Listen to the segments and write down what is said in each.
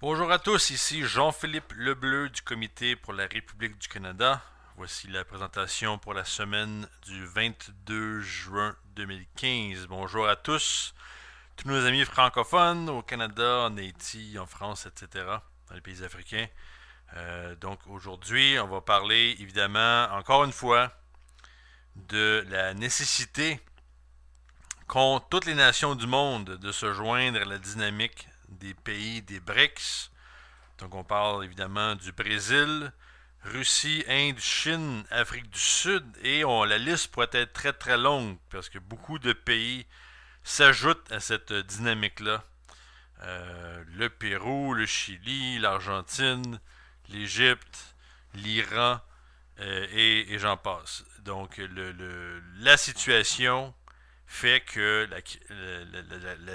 Bonjour à tous, ici Jean-Philippe Lebleu du Comité pour la République du Canada. Voici la présentation pour la semaine du 22 juin 2015. Bonjour à tous nos amis francophones au Canada, en Haïti, en France, etc., dans les pays africains. Donc aujourd'hui, on va parler évidemment, encore une fois, de la nécessité qu'ont toutes les nations du monde de se joindre à la dynamique des pays des BRICS. Donc on parle évidemment du Brésil, Russie, Inde, Chine, Afrique du Sud, et la liste pourrait être très très longue parce que beaucoup de pays s'ajoutent à cette dynamique-là. Le Pérou, le Chili, l'Argentine, l'Égypte, l'Iran, et j'en passe. Donc la situation fait que la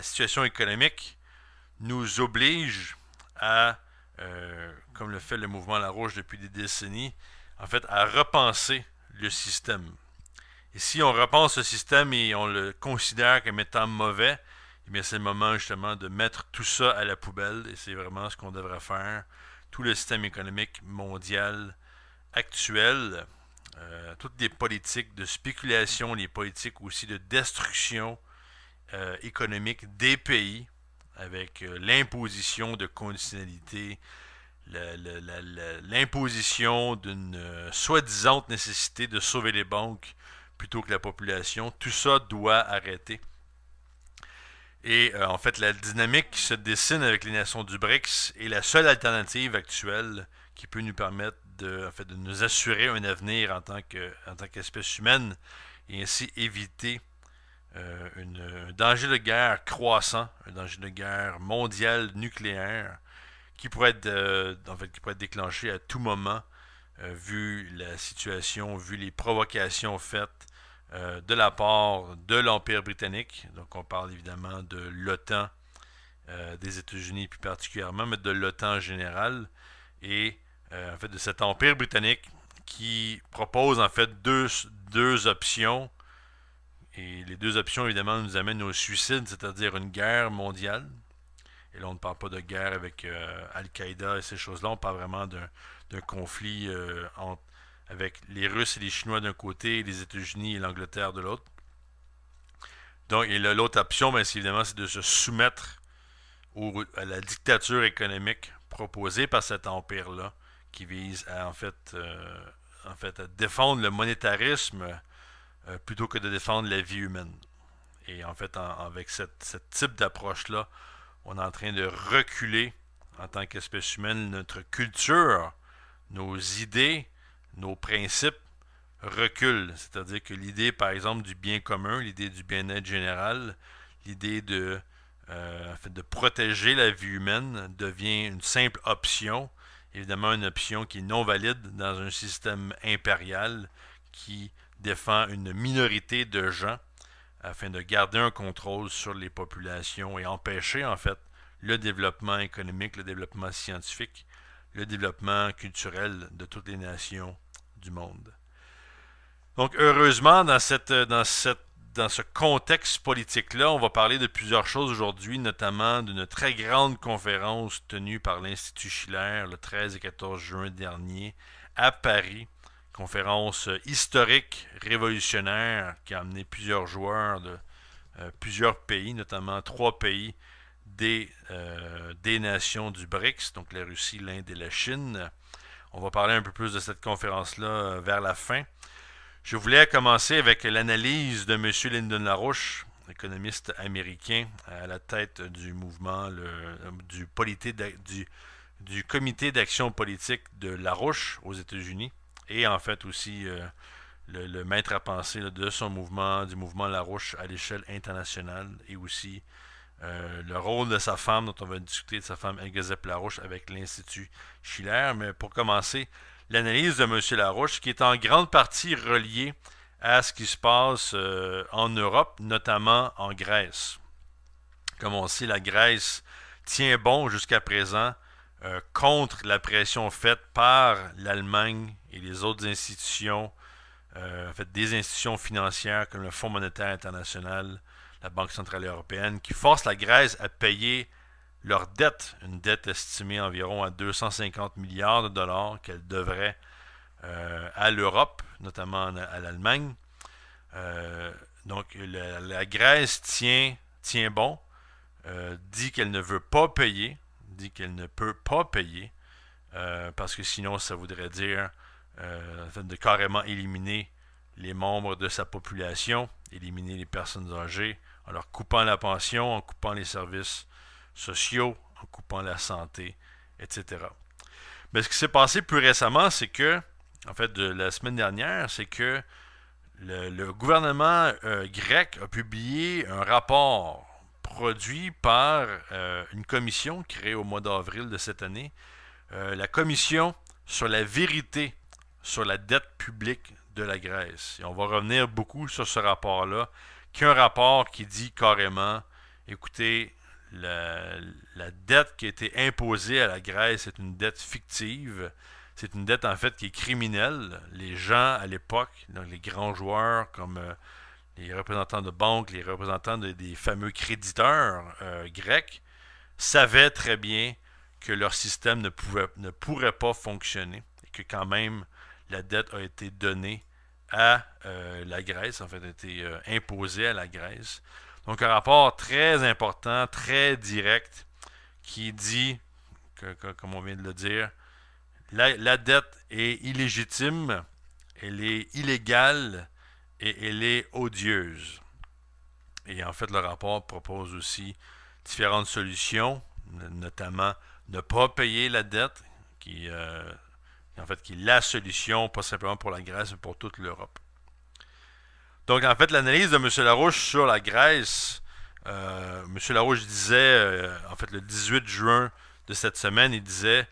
situation économique nous oblige à, comme le fait le mouvement La Rouge depuis des décennies, en fait, à repenser le système. Et si on repense le système et on le considère comme étant mauvais, eh bien c'est le moment justement de mettre tout ça à la poubelle et c'est vraiment ce qu'on devrait faire. Tout le système économique mondial actuel, toutes les politiques de spéculation, les politiques aussi de destruction économique des pays, avec l'imposition de conditionnalité, l'imposition d'une soi-disant nécessité de sauver les banques plutôt que la population. Tout ça doit arrêter. Et en fait, la dynamique qui se dessine avec les nations du BRICS est la seule alternative actuelle qui peut nous permettre de nous assurer un avenir en tant qu'espèce humaine et ainsi éviter un danger de guerre croissant, un danger de guerre mondial nucléaire qui pourrait être déclenché à tout moment, vu la situation, vu les provocations faites de la part de l'Empire britannique. Donc on parle évidemment de l'OTAN, des États-Unis plus particulièrement, mais de l'OTAN en général, et en fait de cet Empire britannique qui propose en fait deux options. Et les deux options, évidemment, nous amènent au suicide, c'est-à-dire une guerre mondiale. Et là, on ne parle pas de guerre avec Al-Qaïda et ces choses-là. On parle vraiment d'un conflit avec les Russes et les Chinois d'un côté et les États-Unis et l'Angleterre de l'autre. Donc, et l'autre option, bien, évidemment, c'est de se soumettre à la dictature économique proposée par cet empire-là, qui vise à, à défendre le monétarisme plutôt que de défendre la vie humaine. Et en fait, avec ce type d'approche-là, on est en train de reculer en tant qu'espèce humaine notre culture, nos idées, nos principes reculent. C'est-à-dire que l'idée, par exemple, du bien commun, l'idée du bien-être général, l'idée de protéger la vie humaine devient une simple option. Évidemment, une option qui est non valide dans un système impérial qui défend une minorité de gens afin de garder un contrôle sur les populations et empêcher en fait le développement économique, le développement scientifique, le développement culturel de toutes les nations du monde. Donc heureusement, dans ce contexte politique-là, on va parler de plusieurs choses aujourd'hui, notamment d'une très grande conférence tenue par l'Institut Schiller le 13 et 14 juin dernier à Paris, conférence historique, révolutionnaire, qui a amené plusieurs joueurs de plusieurs pays, notamment trois pays des nations du BRICS, donc la Russie, l'Inde et la Chine. On va parler un peu plus de cette conférence-là vers la fin. Je voulais commencer avec l'analyse de M. Lyndon LaRouche, économiste américain à la tête du mouvement du comité d'action politique de LaRouche aux États-Unis et en fait aussi le maître à penser là, de son mouvement, du mouvement LaRouche à l'échelle internationale et aussi le rôle de sa femme, dont on va discuter de sa femme Elgazep LaRouche avec l'Institut Schiller. Mais pour commencer, l'analyse de M. LaRouche, qui est en grande partie reliée à ce qui se passe en Europe, notamment en Grèce. Comme on sait, la Grèce tient bon jusqu'à présent contre la pression faite par l'Allemagne et les autres institutions, en fait des institutions financières comme le Fonds monétaire international, la Banque centrale européenne, qui forcent la Grèce à payer leur dette, une dette estimée environ à 250 milliards de dollars qu'elle devrait à l'Europe, notamment à l'Allemagne. Donc la Grèce tient bon, dit qu'elle ne veut pas payer, dit qu'elle ne peut pas payer, parce que sinon ça voudrait dire de carrément éliminer les membres de sa population, éliminer les personnes âgées, en leur coupant la pension, en coupant les services sociaux, en coupant la santé, etc. Mais ce qui s'est passé plus récemment, c'est que, en fait, de la semaine dernière, c'est que le gouvernement grec a publié un rapport produit par une commission créée au mois d'avril de cette année, la commission sur la vérité sur la dette publique de la Grèce. Et on va revenir beaucoup sur ce rapport-là, qui est un rapport qui dit carrément, écoutez, la dette qui a été imposée à la Grèce est une dette fictive. C'est une dette en fait qui est criminelle. Les gens à l'époque, donc les grands joueurs comme les représentants de banques, les représentants des fameux créditeurs grecs, savaient très bien que leur système ne pourrait pas fonctionner et que quand même la dette a été donnée à la Grèce, en fait a été imposée à la Grèce. Donc un rapport très important, très direct, qui dit, comme on vient de le dire, la dette est illégitime, elle est illégale et elle est odieuse. Et en fait, le rapport propose aussi différentes solutions, notamment ne pas payer la dette, qui est la solution, pas simplement pour la Grèce, mais pour toute l'Europe. Donc, en fait, l'analyse de M. Larouche sur la Grèce, M. Larouche disait, en fait, le 18 juin de cette semaine, il disait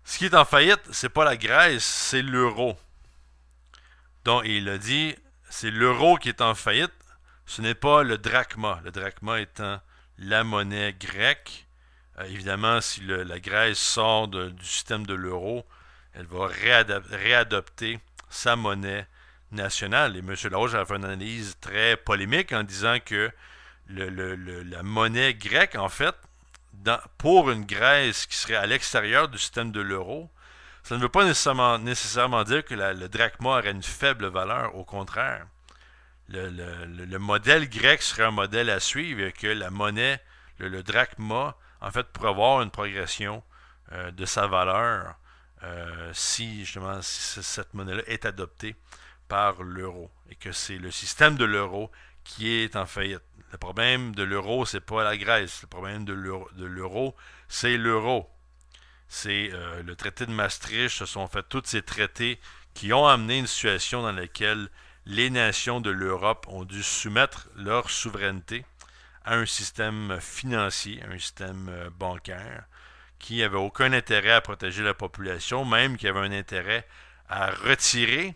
ce qui est en faillite, c'est pas la Grèce, c'est l'euro. Donc, il a dit c'est l'euro qui est en faillite, ce n'est pas le drachma. Le drachma étant la monnaie grecque. Évidemment, si la Grèce sort du système de l'euro, elle va réadopter sa monnaie nationale. Et M. Larouche a fait une analyse très polémique en disant que la monnaie grecque, en fait, pour une Grèce qui serait à l'extérieur du système de l'euro, ça ne veut pas nécessairement dire que le drachma aurait une faible valeur. Au contraire, le modèle grec serait un modèle à suivre et que la monnaie, le drachma, en fait, pourrait avoir une progression de sa valeur si cette monnaie-là est adoptée par l'euro et que c'est le système de l'euro qui est en faillite. Le problème de l'euro, c'est pas la Grèce. Le problème de l'euro, c'est l'euro. C'est le traité de Maastricht, ce sont en fait tous ces traités qui ont amené une situation dans laquelle les nations de l'Europe ont dû soumettre leur souveraineté à un système financier, un système bancaire, qui n'avait aucun intérêt à protéger la population, même qui avait un intérêt à retirer,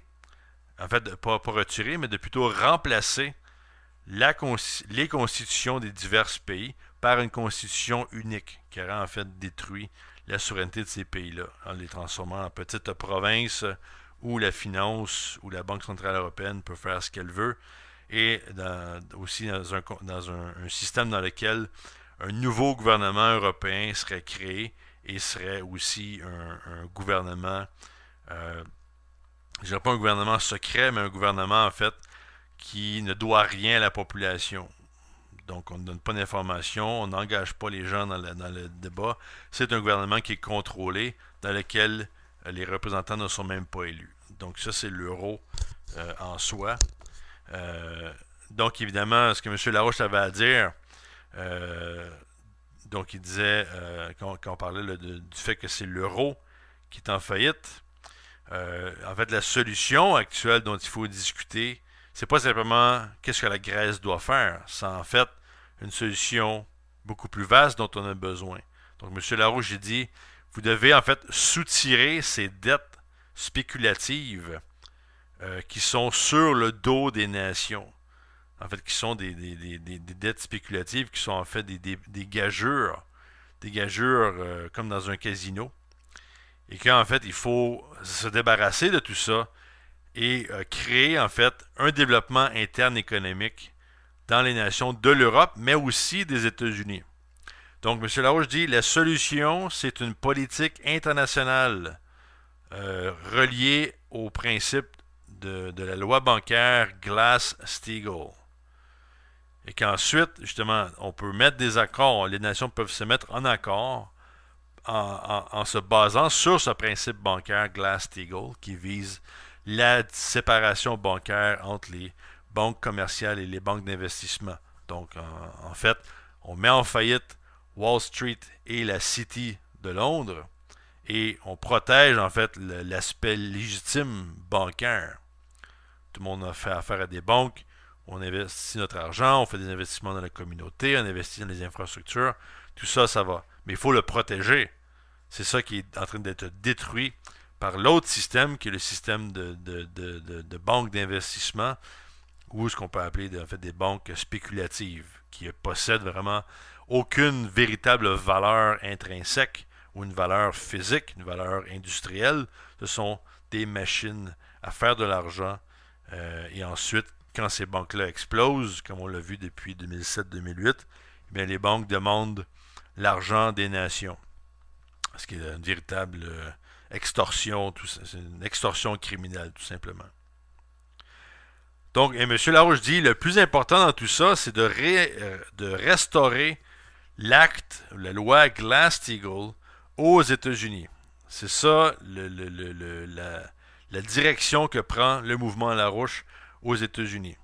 en fait, pas retirer, mais de plutôt remplacer les constitutions des divers pays par une constitution unique, qui aurait en fait détruit la souveraineté de ces pays-là, en les transformant en petites provinces où la finance ou la Banque centrale européenne peut faire ce qu'elle veut, et aussi dans un système dans lequel un nouveau gouvernement européen serait créé et serait aussi un gouvernement, je dirais pas un gouvernement secret, mais un gouvernement en fait qui ne doit rien à la population. Donc on ne donne pas d'informations, on n'engage pas les gens dans le débat. C'est un gouvernement qui est contrôlé, dans lequel les représentants ne sont même pas élus. Donc ça, c'est l'euro en soi. Donc évidemment, ce que M. Larouche avait à dire, donc il disait, quand on parlait du fait que c'est l'euro qui est en faillite, en fait la solution actuelle dont il faut discuter, c'est pas simplement qu'est-ce que la Grèce doit faire, c'est en fait une solution beaucoup plus vaste dont on a besoin. Donc M. Larouche dit, vous devez en fait soutirer ces dettes spéculatives qui sont sur le dos des nations. En fait, qui sont des dettes spéculatives, qui sont en fait des gageures, comme dans un casino. Et qu'en fait, il faut se débarrasser de tout ça et créer en fait un développement interne économique dans les nations de l'Europe, mais aussi des États-Unis. Donc, M. Larouche dit, la solution, c'est une politique internationale reliée au principe de la loi bancaire Glass-Steagall. Et qu'ensuite, justement, on peut mettre des accords, les nations peuvent se mettre en accord en se basant sur ce principe bancaire Glass-Steagall qui vise la séparation bancaire entre les banques commerciales et les banques d'investissement. Donc, en fait, on met en faillite Wall Street et la City de Londres et on protège en fait l'aspect légitime bancaire. Tout le monde a fait affaire à des banques, on investit notre argent, on fait des investissements dans la communauté, on investit dans les infrastructures, tout ça, ça va. Mais il faut le protéger. C'est ça qui est en train d'être détruit par l'autre système, qui est le système de banques d'investissement, ou ce qu'on peut appeler en fait des banques spéculatives, qui possèdent vraiment aucune véritable valeur intrinsèque ou une valeur physique, une valeur industrielle. Ce sont des machines à faire de l'argent. Et ensuite, quand ces banques-là explosent, comme on l'a vu depuis 2007-2008, eh bien, les banques demandent l'argent des nations. Ce qui est une véritable extorsion, c'est une extorsion criminelle, tout simplement. Donc, et M. Larouche dit, le plus important dans tout ça, c'est de restaurer l'acte, la loi Glass-Steagall aux États-Unis. C'est ça la direction que prend le mouvement Larouche aux États-Unis.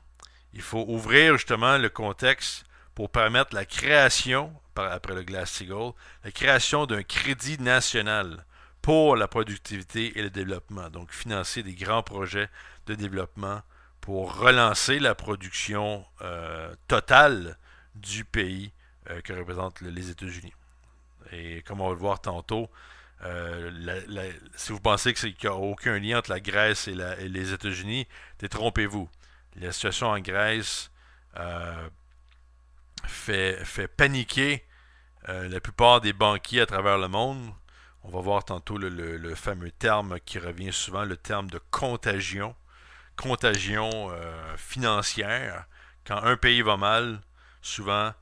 Il faut ouvrir justement le contexte pour permettre la création, après le Glass-Steagall, la création d'un crédit national pour la productivité et le développement. Donc, financer des grands projets de développement pour relancer la production totale du pays que représentent les États-Unis. Et comme on va le voir tantôt, si vous pensez qu'il n'y a aucun lien entre la Grèce et les États-Unis, détrompez-vous. La situation en Grèce fait paniquer la plupart des banquiers à travers le monde. On va voir tantôt le fameux terme qui revient souvent, le terme de contagion. Contagion financière. Quand un pays va mal, souvent,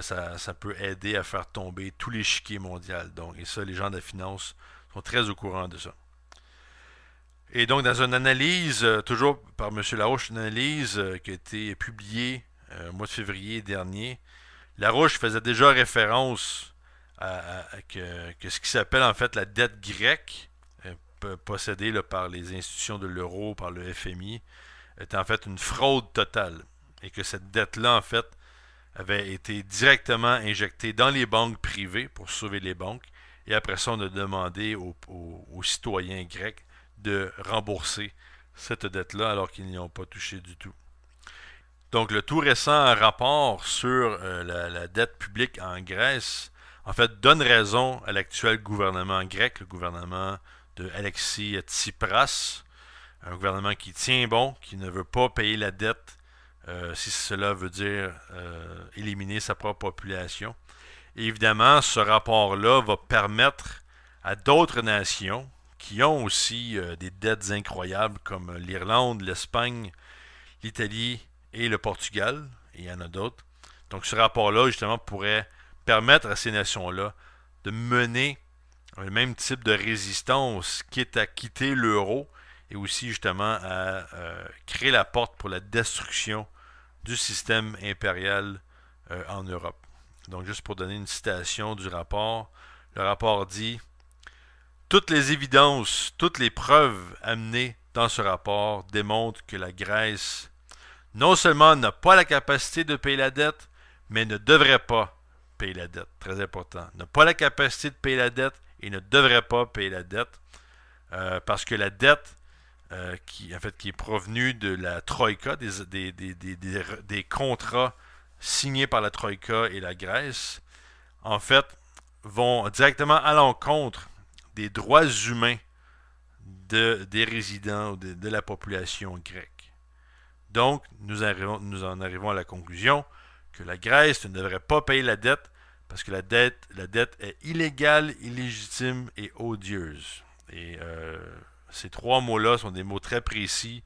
ça peut aider à faire tomber tout l'échiquier mondial. Donc, et ça, les gens de la finance sont très au courant de ça. Et donc, dans une analyse, toujours par M. Larouche, une analyse qui a été publiée au mois de février dernier, Larouche faisait déjà référence que ce qui s'appelle en fait la dette grecque, possédée là, par les institutions de l'euro, par le FMI, était en fait une fraude totale. Et que cette dette-là, en fait, avait été directement injectée dans les banques privées pour sauver les banques. Et après ça, on a demandé aux citoyens grecs de rembourser cette dette-là alors qu'ils n'y ont pas touché du tout. Donc, le tout récent rapport sur la dette publique en Grèce, en fait, donne raison à l'actuel gouvernement grec, le gouvernement de Alexis Tsipras, un gouvernement qui tient bon, qui ne veut pas payer la dette, si cela veut dire éliminer sa propre population. Et évidemment, ce rapport-là va permettre à d'autres nations qui ont aussi des dettes incroyables comme l'Irlande, l'Espagne, l'Italie et le Portugal, et il y en a d'autres. Donc ce rapport-là, justement, pourrait permettre à ces nations-là de mener le même type de résistance, quitte à quitter l'euro, et aussi justement à créer la porte pour la destruction du système impérial en Europe. Donc juste pour donner une citation du rapport, le rapport dit « Toutes les évidences, toutes les preuves amenées dans ce rapport démontrent que la Grèce non seulement n'a pas la capacité de payer la dette, mais ne devrait pas payer la dette. » Très important. N'a pas la capacité de payer la dette et ne devrait pas payer la dette parce que la dette qui est provenue de la Troïka, des contrats signés par la Troïka et la Grèce, en fait, vont directement à l'encontre des droits humains des résidents ou de la population grecque. Donc, nous en arrivons à la conclusion que la Grèce ne devrait pas payer la dette parce que la dette est illégale, illégitime et odieuse. Et ces trois mots-là sont des mots très précis.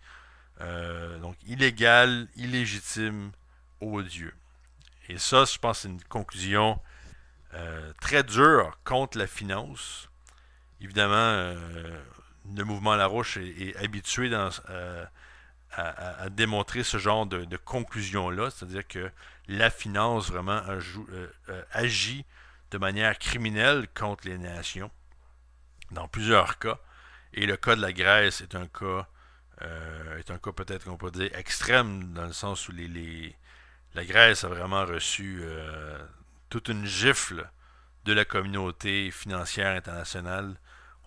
Donc, illégal, illégitime, odieux. Et ça, je pense, c'est une conclusion très dur contre la finance. Évidemment, le mouvement Larouche est habitué à démontrer ce genre de conclusion-là, c'est-à-dire que la finance vraiment agit de manière criminelle contre les nations, dans plusieurs cas. Et le cas de la Grèce est un cas peut-être qu'on peut dire extrême, dans le sens où la Grèce a vraiment reçu toute une gifle de la communauté financière internationale.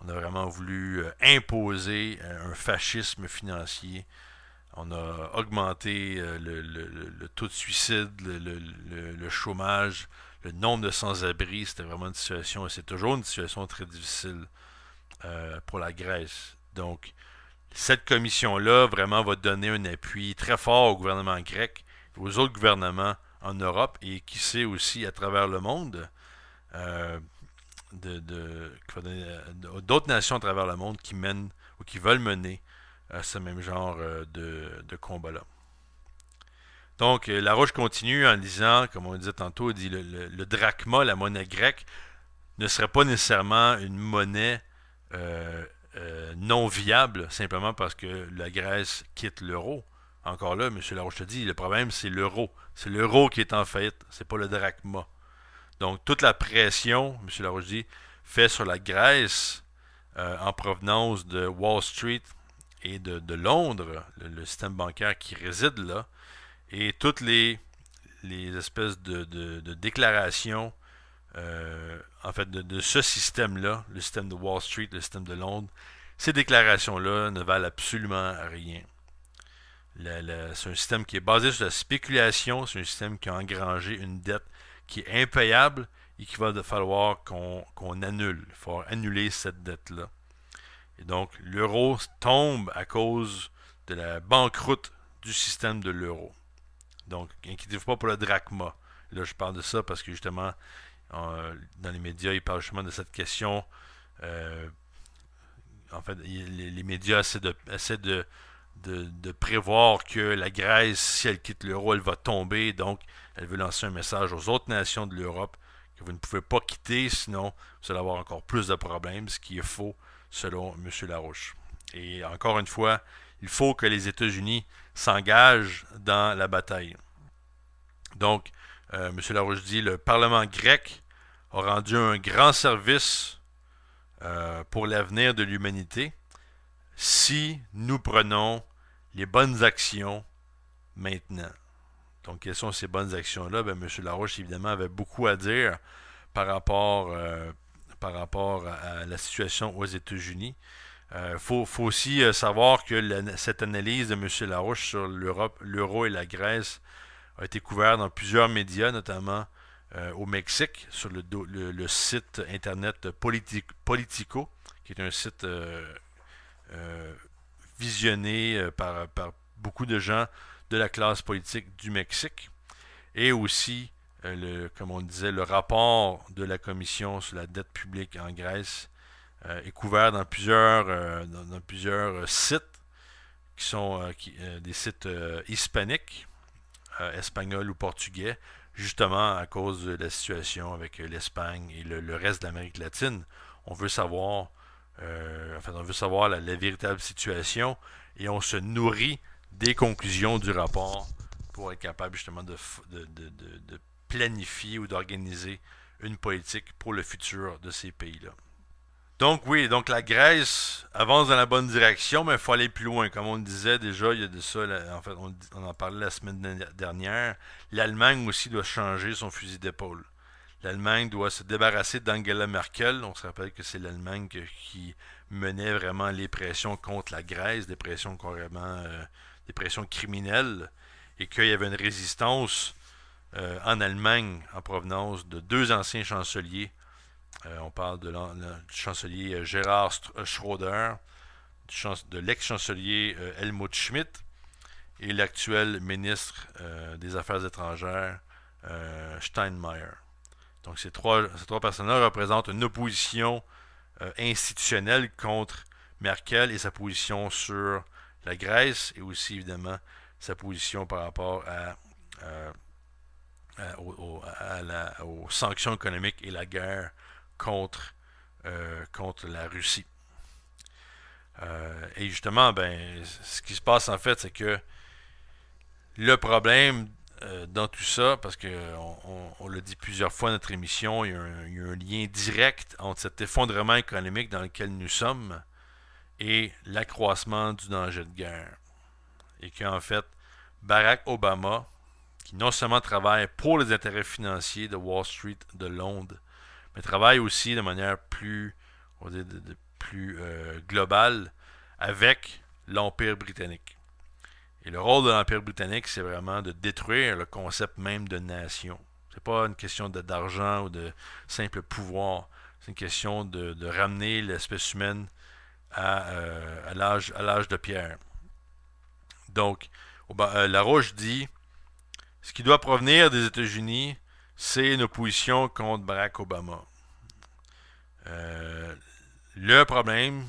On a vraiment voulu imposer un fascisme financier. On a augmenté le taux de suicide, le chômage, le nombre de sans-abri. C'était vraiment une situation, et c'est toujours une situation très difficile pour la Grèce. Donc, cette commission-là vraiment va donner un appui très fort au gouvernement grec, aux autres gouvernements en Europe et qui sait aussi à travers le monde, euh, d'autres nations à travers le monde qui mènent ou qui veulent mener ce même genre de combat-là. Donc, Larouche continue en disant, comme on disait tantôt, il dit le drachma, la monnaie grecque, ne serait pas nécessairement une monnaie non viable, simplement parce que la Grèce quitte l'euro. Encore là, M. Larouche te dit, le problème, c'est l'euro. C'est l'euro qui est en faillite, c'est pas le drachma. Donc, toute la pression, M. Larouche dit, fait sur la Grèce en provenance de Wall Street et de Londres, le système bancaire qui réside là, et toutes les espèces de déclarations, en fait, de ce système-là, le système de Wall Street, le système de Londres, ces déclarations-là ne valent absolument rien. C'est un système qui est basé sur la spéculation, c'est un système qui a engrangé une dette qui est impayable et qu'il va falloir qu'on annule. Il va falloir annuler cette dette-là. Et donc, l'euro tombe à cause de la banqueroute du système de l'euro. Donc, inquiétez-vous pas pour le drachma. Là, je parle de ça parce que justement, dans les médias, ils parlent justement de cette question. En fait, les médias essaient de prévoir que la Grèce, si elle quitte l'euro, elle va tomber. Donc, elle veut lancer un message aux autres nations de l'Europe que vous ne pouvez pas quitter, sinon vous allez avoir encore plus de problèmes, ce qui est faux selon M. Larouche. Et encore une fois, il faut que les États-Unis s'engagent dans la bataille. Donc, M. Larouche dit, le Parlement grec a rendu un grand service pour l'avenir de l'humanité si nous prenons les bonnes actions maintenant. Donc, quelles sont ces bonnes actions-là? Ben, M. Larouche, évidemment, avait beaucoup à dire par rapport à la situation aux États-Unis. Faut aussi savoir que cette analyse de M. Larouche sur l'euro et la Grèce a été couverte dans plusieurs médias, notamment au Mexique, sur le site internet Politico, qui est un site visionné par beaucoup de gens de la classe politique du Mexique, et aussi, comme on disait, le rapport de la Commission sur la dette publique en Grèce est couvert dans plusieurs sites qui sont des sites hispaniques, espagnols ou portugais, justement à cause de la situation avec l'Espagne et le reste de l'Amérique latine. On veut savoir, on veut savoir la véritable situation et on se nourrit des conclusions du rapport pour être capable justement de planifier ou d'organiser une politique pour le futur de ces pays-là. Donc oui, donc la Grèce avance dans la bonne direction, mais il faut aller plus loin. Comme on le disait déjà, il y a de ça, en fait, on en parlait la semaine dernière. L'Allemagne aussi doit changer son fusil d'épaule. L'Allemagne doit se débarrasser d'Angela Merkel. On se rappelle que c'est l'Allemagne qui menait vraiment les pressions contre la Grèce, des pressions carrément, des pressions criminelles, et qu'il y avait une résistance en Allemagne en provenance de deux anciens chanceliers. On parle du chancelier Gerhard Schröder, de l'ex-chancelier Helmut Schmidt et l'actuel ministre des Affaires étrangères Steinmeier. Donc ces trois personnes-là représentent une opposition institutionnelle contre Merkel et sa position sur la Grèce et aussi évidemment sa position par rapport aux sanctions économiques et la guerre contre, contre la Russie. Et justement, ben, ce qui se passe en fait, c'est que le problème dans tout ça, parce qu'on l'a dit plusieurs fois dans notre émission, il y a un lien direct entre cet effondrement économique dans lequel nous sommes et l'accroissement du danger de guerre. Et qu'en fait, Barack Obama, qui non seulement travaille pour les intérêts financiers de Wall Street, de Londres, mais travaille aussi de manière plus, on va dire, plus globale avec l'Empire britannique. Et le rôle de l'Empire britannique, c'est vraiment de détruire le concept même de nation. C'est pas une question d'argent ou de simple pouvoir. C'est une question de ramener l'espèce humaine à l'âge de pierre. Donc, Larouche dit, ce qui doit provenir des États-Unis, c'est une opposition contre Barack Obama. Le problème,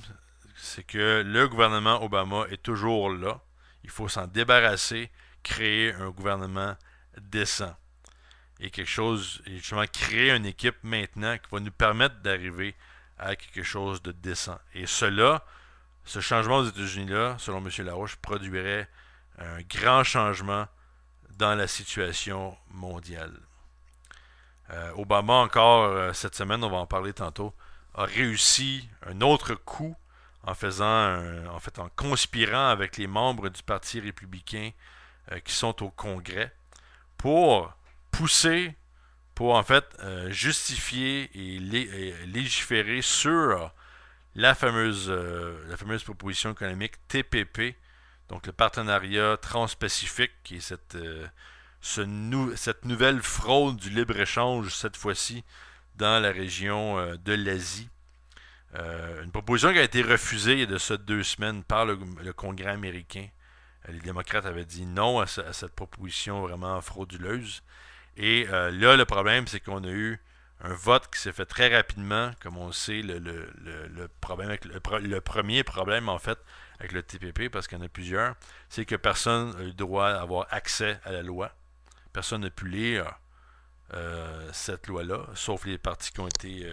c'est que le gouvernement Obama est toujours là. Il faut s'en débarrasser, créer un gouvernement décent. Et quelque chose, et justement créer une équipe maintenant qui va nous permettre d'arriver à quelque chose de décent. Et ce changement aux États-Unis-là, selon M. Larouche, produirait un grand changement dans la situation mondiale. Obama, encore cette semaine, on va en parler tantôt, a réussi un autre coup en conspirant avec les membres du Parti républicain qui sont au Congrès pour pousser, pour en fait justifier et légiférer sur la fameuse proposition économique TPP, donc le partenariat transpacifique, qui est cette nouvelle fraude du libre-échange, cette fois-ci, dans la région de l'Asie. Une proposition qui a été refusée il y a de ça 2 semaines par le Congrès américain. Les démocrates avaient dit non à cette proposition vraiment frauduleuse. Et là, le problème, c'est qu'on a eu un vote qui s'est fait très rapidement, comme on le sait, le premier problème, en fait, avec le TPP, parce qu'il y en a plusieurs, c'est que personne n'a eu le droit d'avoir accès à la loi. Personne n'a pu lire cette loi-là, sauf les parties qui ont été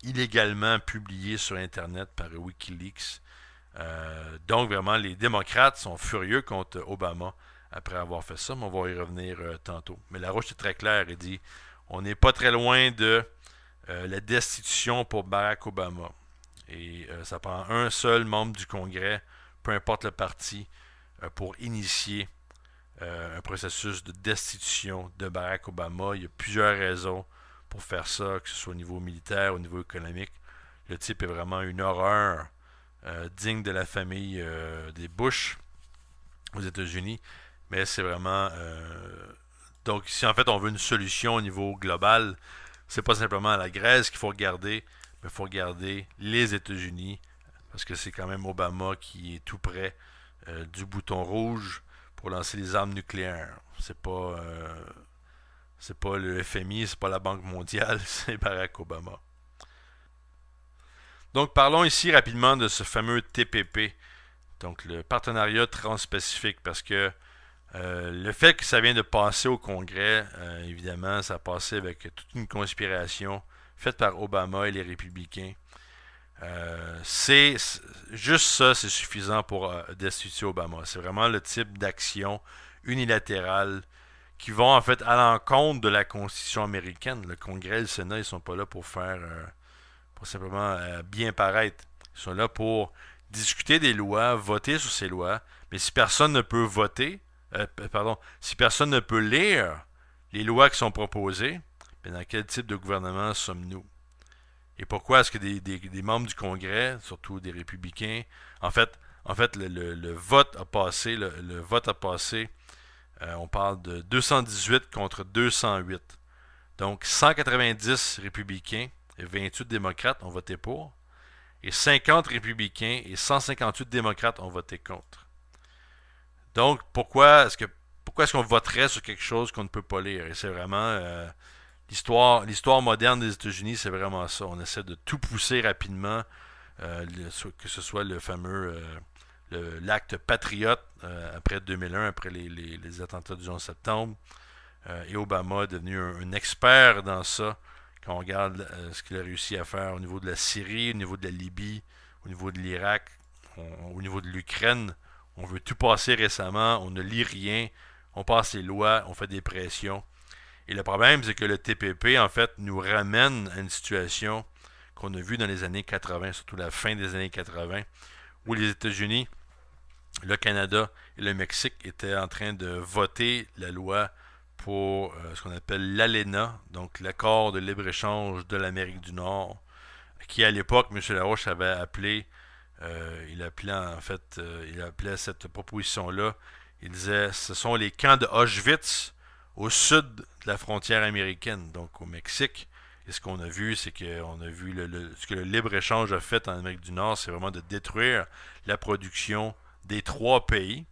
illégalement publiées sur Internet par Wikileaks. Donc, vraiment, les démocrates sont furieux contre Obama après avoir fait ça, mais on va y revenir tantôt. Mais Larouche est très clair, il dit on n'est pas très loin de la destitution pour Barack Obama. Et ça prend un seul membre du Congrès, peu importe le parti, pour initier un processus de destitution de Barack Obama. Il y a plusieurs raisons pour faire ça, que ce soit au niveau militaire, au niveau économique. Le type est vraiment une horreur digne de la famille des Bush aux États-Unis. Mais c'est vraiment... donc si en fait on veut une solution au niveau global, c'est pas simplement la Grèce qu'il faut regarder, mais il faut regarder les États-Unis, parce que c'est quand même Obama qui est tout près du bouton rouge pour lancer les armes nucléaires. C'est pas le FMI, c'est pas la Banque mondiale, c'est Barack Obama. Donc parlons ici rapidement de ce fameux TPP, donc le partenariat transpacifique, parce que le fait que ça vient de passer au Congrès, évidemment, ça a passé avec toute une conspiration faite par Obama et les républicains. Juste ça, c'est suffisant pour destituer Obama. C'est vraiment le type d'action unilatérale qui vont en fait à l'encontre de la Constitution américaine. Le Congrès et le Sénat, ils sont pas là pour faire pour simplement bien paraître. Ils sont là pour discuter des lois, voter sur ces lois, mais si personne ne peut voter, si personne ne peut lire les lois qui sont proposées, bien dans quel type de gouvernement sommes-nous? Et pourquoi est-ce que des membres du Congrès, surtout des républicains, en fait le vote a passé, le vote a passé, on parle de 218 contre 208. Donc 190 républicains et 28 démocrates ont voté pour, et 50 républicains et 158 démocrates ont voté contre. Donc, pourquoi est-ce qu'on voterait sur quelque chose qu'on ne peut pas lire? Et c'est vraiment l'histoire moderne des États-Unis, c'est vraiment ça. On essaie de tout pousser rapidement, que ce soit le fameux l'acte patriote après 2001, après les attentats du 11 septembre, Et Obama est devenu un expert dans ça. Quand on regarde ce qu'il a réussi à faire au niveau de la Syrie, au niveau de la Libye, au niveau de l'Irak, au niveau de l'Ukraine, on veut tout passer récemment, on ne lit rien, on passe les lois, on fait des pressions. Et le problème, c'est que le TPP, en fait, nous ramène à une situation qu'on a vue dans les années 80, surtout la fin des années 80, où les États-Unis, le Canada et le Mexique étaient en train de voter la loi pour ce qu'on appelle l'ALENA, donc l'accord de libre-échange de l'Amérique du Nord, qui à l'époque, M. Larouche avait appelé, il appelait cette proposition-là, il disait, ce sont les camps de Auschwitz au sud de la frontière américaine, donc au Mexique. Et ce qu'on a vu, c'est qu'on a vu ce que le libre-échange a fait en Amérique du Nord, c'est vraiment de détruire la production des trois pays.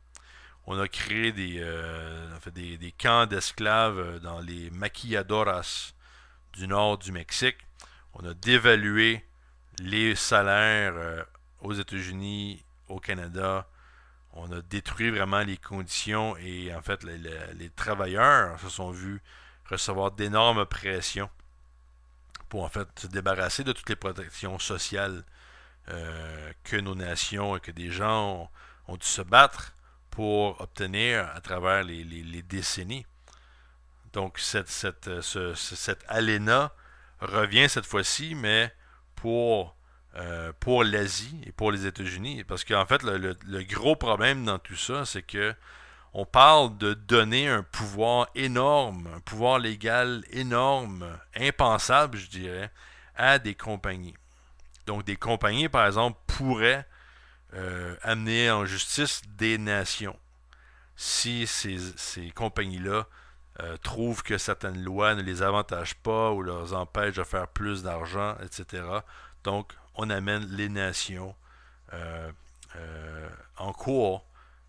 On a créé des camps d'esclaves dans les maquilladoras du nord du Mexique. On a dévalué les salaires aux États-Unis, au Canada. On a détruit vraiment les conditions et en fait les travailleurs se sont vus recevoir d'énormes pressions pour en fait se débarrasser de toutes les protections sociales que nos nations et que des gens ont dû se battre pour obtenir à travers les décennies. Donc cette ALENA revient cette fois-ci, mais pour l'Asie et pour les États-Unis. Parce qu'en fait, le gros problème dans tout ça, c'est que on parle de donner un pouvoir énorme, un pouvoir légal énorme, impensable, je dirais, à des compagnies. Donc des compagnies, par exemple, pourraient amener en justice des nations si ces compagnies-là trouvent que certaines lois ne les avantagent pas ou leur empêchent de faire plus d'argent, etc. Donc, on amène les nations en cours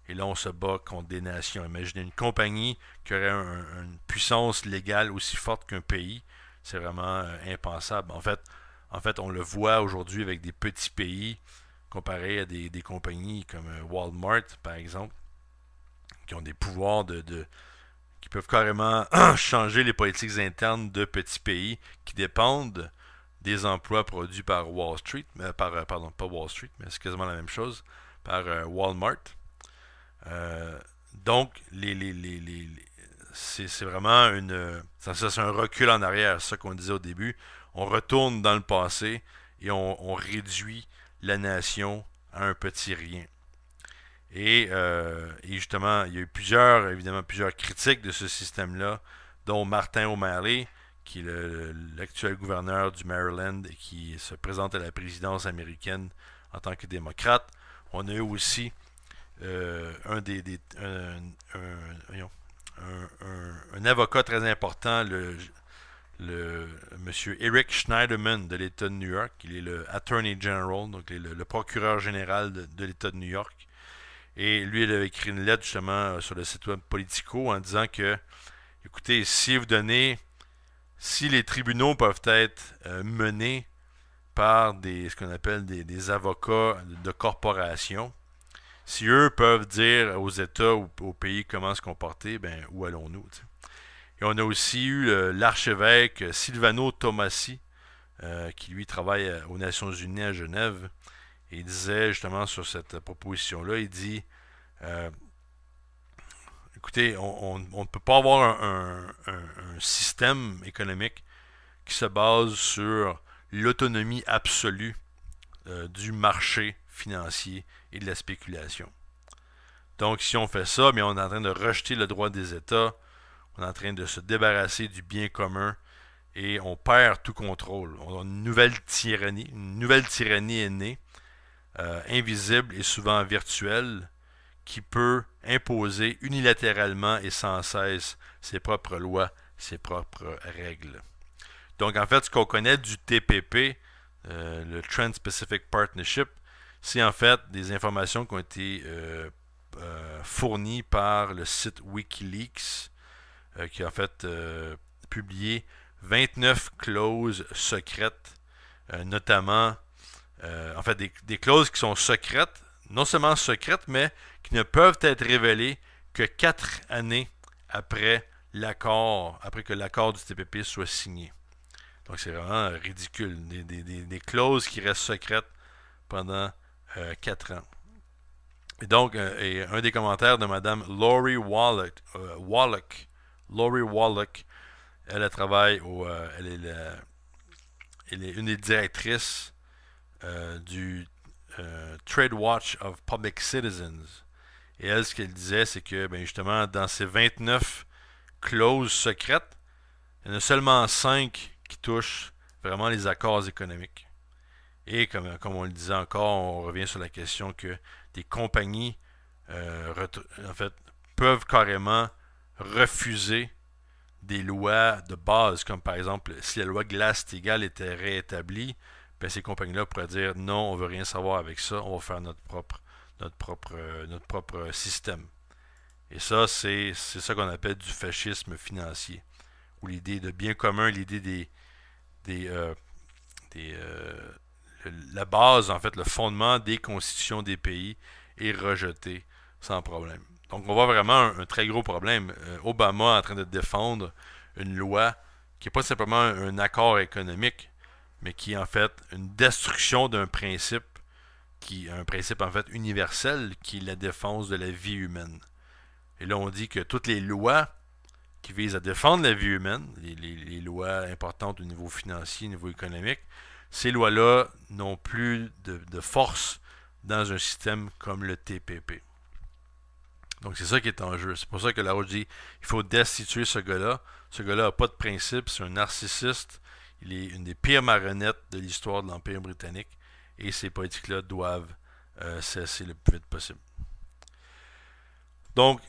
et là, on se bat contre des nations. Imaginez une compagnie qui aurait une puissance légale aussi forte qu'un pays. C'est vraiment impensable. En fait, on le voit aujourd'hui avec des petits pays comparé à des compagnies comme Walmart, par exemple, qui ont des pouvoirs qui peuvent carrément changer les politiques internes de petits pays qui dépendent des emplois produits par Wall Street, pardon, pas Wall Street, mais c'est quasiment la même chose, par Walmart. Donc, c'est vraiment c'est un recul en arrière, c'est ça qu'on disait au début. On retourne dans le passé et on réduit la nation à un petit rien. Et justement, il y a eu évidemment plusieurs critiques de ce système-là, dont Martin O'Malley, qui est l'actuel gouverneur du Maryland et qui se présente à la présidence américaine en tant que démocrate. On a eu aussi un avocat très important, monsieur Eric Schneiderman de l'État de New York. Il est le Attorney General, donc le procureur général de l'État de New York. Et lui, il a écrit une lettre justement sur le site web Politico en disant que, écoutez, si les tribunaux peuvent être menés par ce qu'on appelle des avocats de corporation, si eux peuvent dire aux États ou aux pays comment se comporter, ben où allons-nous, t'sais? Et on a aussi eu l'archevêque Silvano Tomassi, qui lui travaille aux Nations Unies à Genève. Et il disait justement sur cette proposition-là, il dit écoutez, on ne peut pas avoir un système économique qui se base sur l'autonomie absolue du marché financier et de la spéculation. Donc, si on fait ça, bien, on est en train de rejeter le droit des États, on est en train de se débarrasser du bien commun et on perd tout contrôle. On a une nouvelle tyrannie. Une nouvelle tyrannie est née, invisible et souvent virtuelle, qui peut imposer unilatéralement et sans cesse ses propres lois, ses propres règles. Donc, en fait, ce qu'on connaît du TPP, le Trans-Pacific Partnership, c'est en fait des informations qui ont été fournies par le site Wikileaks, qui a en fait publié 29 clauses secrètes, notamment, en fait, des clauses qui sont secrètes, non seulement secrètes, mais qui ne peuvent être révélées que 4 années après l'accord, après que l'accord du TPP soit signé. Donc c'est vraiment ridicule. Des clauses qui restent secrètes pendant 4 ans. Et donc, un des commentaires de Mme Lori Wallach, elle travaille elle est une des directrices du Trade Watch of Public Citizens. Et elle, ce qu'elle disait, c'est que ben, justement, dans ces 29 clauses secrètes, il y en a seulement 5 qui touchent vraiment les accords économiques. Et comme on le disait encore, on revient sur la question que des compagnies en fait, peuvent carrément refuser des lois de base, comme par exemple, si la loi Glass-Steagall était réétablie, ben ces compagnies-là pourraient dire non, on veut rien savoir avec ça, on va faire notre propre système. Et ça, c'est ça qu'on appelle du fascisme financier, où l'idée de bien commun, l'idée des, des la base, en fait, le fondement des constitutions des pays est rejeté sans problème. Donc, on voit vraiment un très gros problème. Obama est en train de défendre une loi qui n'est pas simplement un accord économique, mais qui est en fait une destruction d'un principe, un principe en fait universel, qui est la défense de la vie humaine. Et là, on dit que toutes les lois qui visent à défendre la vie humaine, les lois importantes au niveau financier, au niveau économique, ces lois-là n'ont plus de force dans un système comme le TPP. Donc c'est ça qui est en jeu. C'est pour ça que la Roche dit il faut destituer ce gars-là. Ce gars-là n'a pas de principe, c'est un narcissiste. Il est une des pires marionnettes de l'histoire de l'Empire britannique. Et ces politiques-là doivent cesser le plus vite possible. Donc,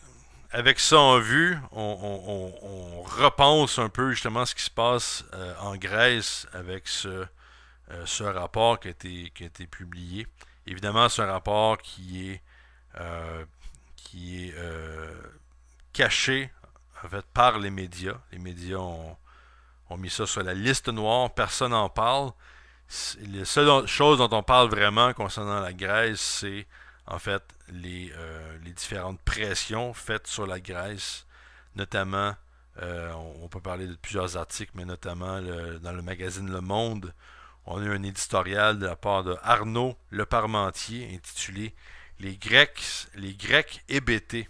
avec ça en vue, on repense un peu justement ce qui se passe en Grèce avec ce rapport qui a été publié. Évidemment, c'est un rapport qui est caché en fait par les médias. Les médias ont mis ça sur la liste noire, personne n'en parle. Les seules choses dont on parle vraiment concernant la Grèce, c'est en fait les différentes pressions faites sur la Grèce, notamment, on peut parler de plusieurs articles, mais notamment dans le magazine Le Monde, on a eu un éditorial de la part de Arnaud Leparmentier intitulé les Grecs hébétés,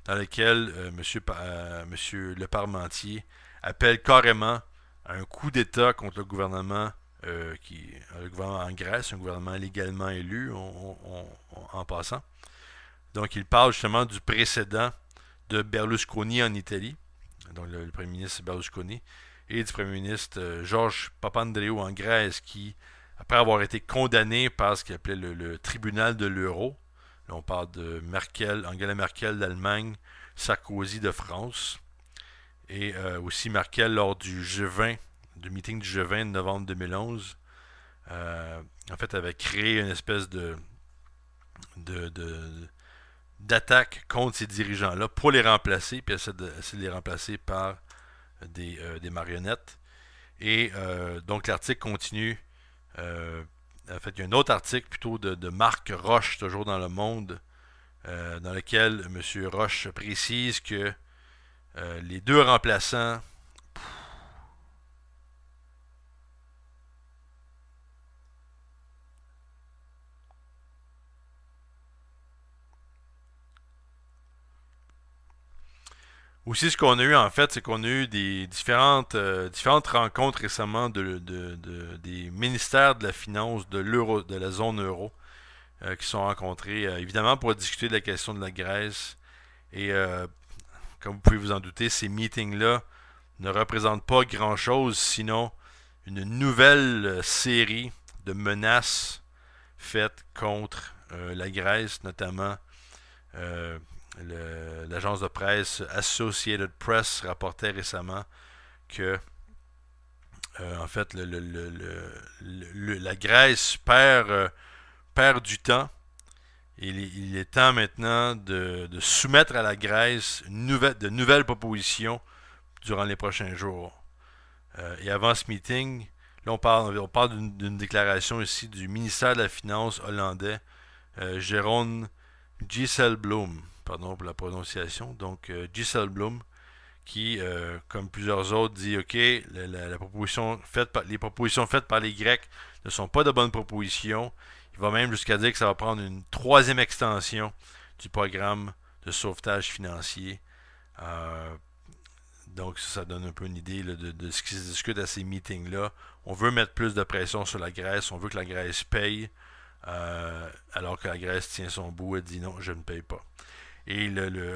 dans lequel monsieur Leparmentier appelle carrément à un coup d'État contre le gouvernement en Grèce, un gouvernement légalement élu en passant. Donc il parle justement du précédent de Berlusconi en Italie, donc le premier ministre Berlusconi, et du premier ministre Georges Papandreou en Grèce, qui, après avoir été condamné par ce qu'il appelait le tribunal de l'euro, là on parle de Angela Merkel d'Allemagne, Sarkozy de France, et aussi Merkel lors du meeting du G20 de novembre 2011, en fait avait créé une espèce d'attaque contre ces dirigeants-là pour les remplacer, puis essayer de les remplacer par des marionnettes. Et donc l'article continue. En fait, il y a un autre article plutôt de Marc Roche, toujours dans Le Monde, dans lequel M. Roche précise que les deux remplaçants aussi, ce qu'on a eu en fait, c'est qu'on a eu des différentes rencontres récemment des ministères de la finance de l'euro, de la zone euro, qui sont rencontrés, évidemment pour discuter de la question de la Grèce. Et comme vous pouvez vous en douter, ces meetings-là ne représentent pas grand-chose, sinon une nouvelle série de menaces faites contre la Grèce, notamment l'agence de presse Associated Press rapportait récemment que en fait la Grèce perd du temps. Il est temps maintenant de soumettre à la Grèce de nouvelles propositions durant les prochains jours. Et avant ce meeting, là on parle d'une déclaration ici du ministère de la Finance hollandais, Jeroen Dijsselbloem, pardon pour la prononciation, donc Dijsselbloem, qui, comme plusieurs autres, dit OK, les propositions faites par les Grecs ne sont pas de bonnes propositions. Il va même jusqu'à dire que ça va prendre une troisième extension du programme de sauvetage financier. Donc ça donne un peu une idée là, de ce qui se discute à ces meetings-là. On veut mettre plus de pression sur la Grèce, on veut que la Grèce paye, alors que la Grèce tient son bout et dit non, je ne paye pas. Et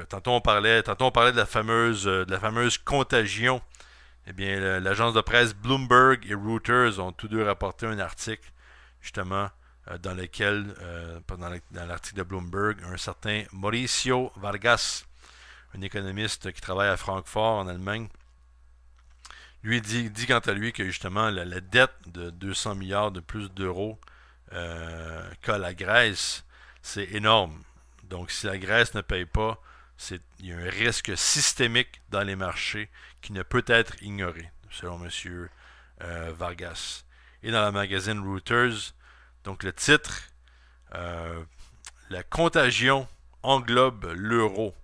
tantôt on parlait de la fameuse contagion. Eh bien, l'agence de presse Bloomberg et Reuters ont tous deux rapporté un article, justement, dans lequel, dans l'article de Bloomberg, un certain Mauricio Vargas, un économiste qui travaille à Francfort, en Allemagne, lui dit quant à lui que justement la dette de 200 milliards de plus d'euros qu'a la Grèce, c'est énorme. Donc si la Grèce ne paye pas, il y a un risque systémique dans les marchés qui ne peut être ignoré, selon M. Vargas. Et dans le magazine Reuters, donc le titre, la contagion englobe l'euro.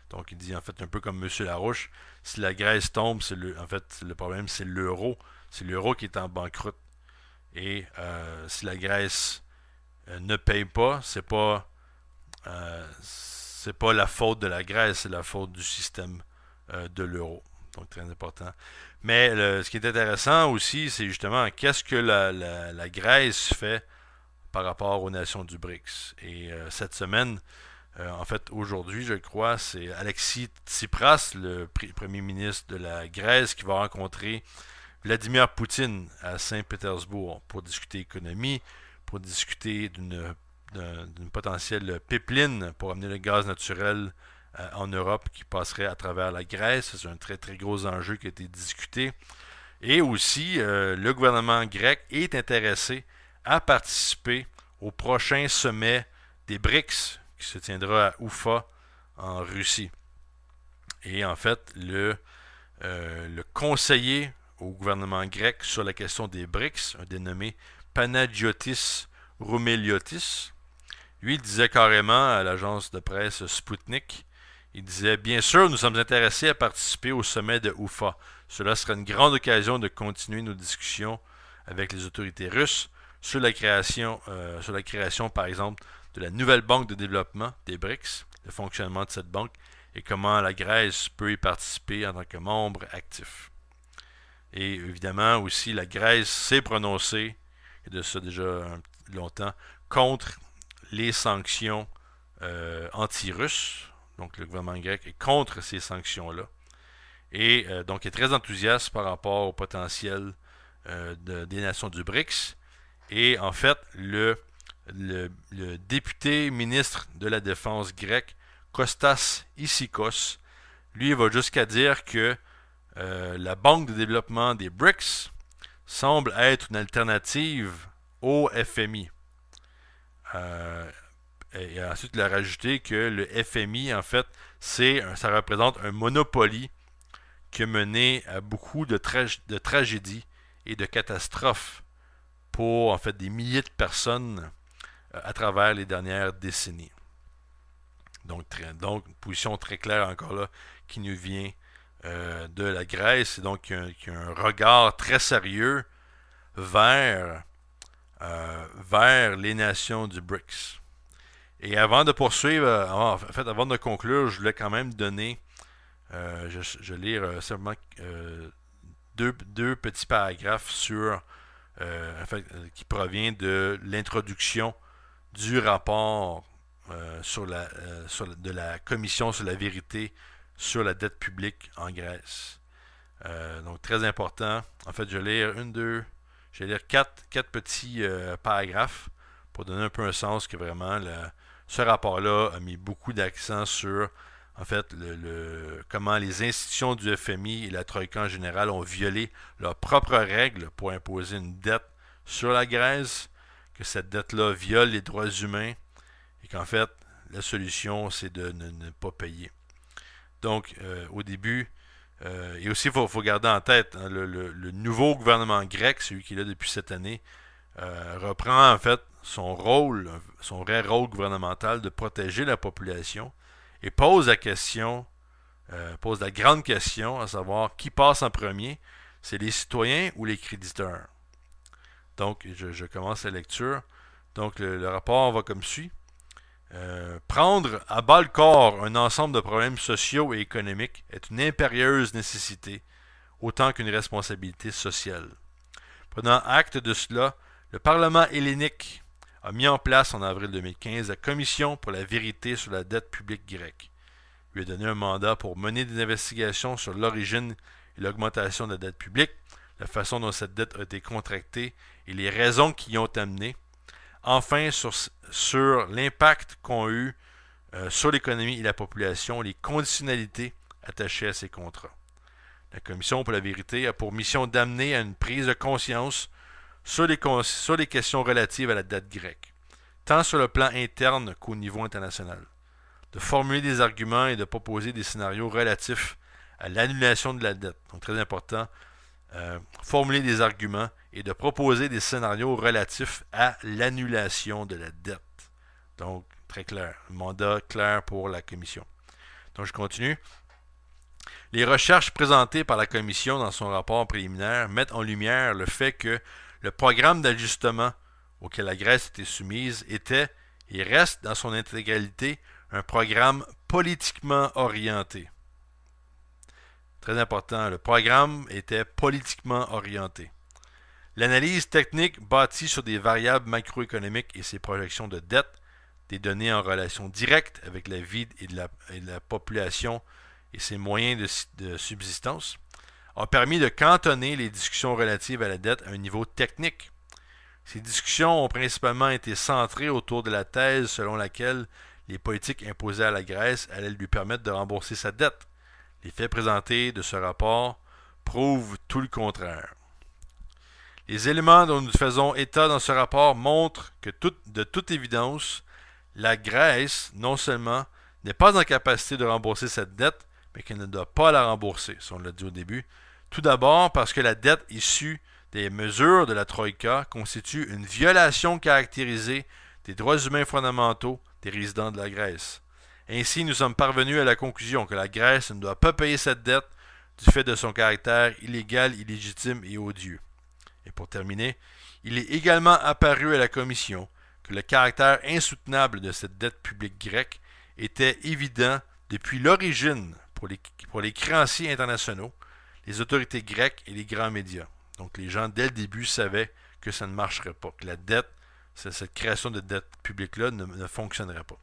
Donc il dit en fait un peu comme M. Larouche, si la Grèce tombe, en fait le problème c'est l'euro. C'est l'euro qui est en banqueroute. Et si la Grèce ne paye pas, c'est pas la faute de la Grèce, c'est la faute du système de l'euro. Donc très important. Mais ce qui est intéressant aussi, c'est justement qu'est-ce que la Grèce fait par rapport aux nations du BRICS. Et cette semaine, en fait aujourd'hui je crois, c'est Alexis Tsipras, le premier ministre de la Grèce, qui va rencontrer Vladimir Poutine à Saint-Pétersbourg pour discuter économie, pour discuter d'une potentielle pipeline pour amener le gaz naturel en Europe qui passerait à travers la Grèce. C'est un très très gros enjeu qui a été discuté. Et aussi, le gouvernement grec est intéressé à participer au prochain sommet des BRICS qui se tiendra à Oufa en Russie. Et en fait, le conseiller au gouvernement grec sur la question des BRICS, un dénommé Panagiotis Roumeliotis, lui, il disait carrément à l'agence de presse Sputnik, il disait « Bien sûr, nous sommes intéressés à participer au sommet de Oufa. Cela sera une grande occasion de continuer nos discussions avec les autorités russes sur la création, par exemple, de la nouvelle banque de développement des BRICS, le fonctionnement de cette banque et comment la Grèce peut y participer en tant que membre actif. » Et évidemment aussi, la Grèce s'est prononcée, et de ça déjà longtemps, contre les sanctions anti-russes. Donc le gouvernement grec est contre ces sanctions-là. Et donc est très enthousiaste par rapport au potentiel des nations du BRICS. Et en fait, le député ministre de la Défense grec, Kostas Issikos, lui va jusqu'à dire que la banque de développement des BRICS semble être une alternative au FMI. Et ensuite, il a rajouté que le FMI, en fait, ça représente un monopoly qui a mené à beaucoup de tragédies et de catastrophes pour, en fait, des milliers de personnes à travers les dernières décennies. Donc, une position très claire encore là qui nous vient de la Grèce, et donc qui a un regard très sérieux vers les nations du BRICS. Et avant de poursuivre, avant de conclure, je voulais quand même donner, je lire simplement deux petits paragraphes sur, qui provient de l'introduction du rapport de la commission sur la vérité sur la dette publique en Grèce. Donc très important. En fait, je vais lire quatre petits paragraphes pour donner un peu un sens que vraiment ce rapport-là a mis beaucoup d'accent sur en fait comment les institutions du FMI et la Troïka en général ont violé leurs propres règles pour imposer une dette sur la Grèce, que cette dette-là viole les droits humains et qu'en fait la solution c'est de ne pas payer. Donc au début, et aussi il faut garder en tête le nouveau gouvernement grec, celui qui est là depuis cette année, reprend en fait son vrai rôle gouvernemental de protéger la population et pose la question pose la grande question, à savoir qui passe en premier, c'est les citoyens ou les créditeurs. Donc, je commence la lecture. Donc, le rapport va comme suit. Prendre à bas le corps un ensemble de problèmes sociaux et économiques est une impérieuse nécessité, autant qu'une responsabilité sociale. Prenant acte de cela, le Parlement hellénique a mis en place en avril 2015 la Commission pour la vérité sur la dette publique grecque. Lui a donné un mandat pour mener des investigations sur l'origine et l'augmentation de la dette publique, la façon dont cette dette a été contractée et les raisons qui y ont amené. Enfin, sur l'impact qu'ont eu sur l'économie et la population les conditionnalités attachées à ces contrats. La Commission pour la vérité a pour mission d'amener à une prise de conscience sur les questions relatives à la dette grecque, tant sur le plan interne qu'au niveau international, de formuler des arguments et de proposer des scénarios relatifs à l'annulation de la dette. Donc très important, formuler des arguments et de proposer des scénarios relatifs à l'annulation de la dette. Donc très clair, un mandat clair pour la Commission. Donc je continue. Les recherches présentées par la Commission dans son rapport préliminaire mettent en lumière le fait que le programme d'ajustement auquel la Grèce était soumise était et reste dans son intégralité un programme politiquement orienté. Très important, le programme était politiquement orienté. L'analyse technique bâtie sur des variables macroéconomiques et ses projections de dette, des données en relation directe avec la vie et de la population et ses moyens de subsistance, a permis de cantonner les discussions relatives à la dette à un niveau technique. Ces discussions ont principalement été centrées autour de la thèse selon laquelle les politiques imposées à la Grèce allaient lui permettre de rembourser sa dette. Les faits présentés de ce rapport prouvent tout le contraire. Les éléments dont nous faisons état dans ce rapport montrent que de toute évidence, la Grèce, non seulement n'est pas en capacité de rembourser cette dette, mais qu'elle ne doit pas la rembourser, si on l'a dit au début. Tout d'abord parce que la dette issue des mesures de la Troïka constitue une violation caractérisée des droits humains fondamentaux des résidents de la Grèce. Ainsi, nous sommes parvenus à la conclusion que la Grèce ne doit pas payer cette dette du fait de son caractère illégal, illégitime et odieux. Et pour terminer, il est également apparu à la Commission que le caractère insoutenable de cette dette publique grecque était évident depuis l'origine pour les créanciers internationaux, les autorités grecques et les grands médias. Donc les gens, dès le début, savaient que ça ne marcherait pas, que la dette, cette création de dette publique-là ne fonctionnerait pas.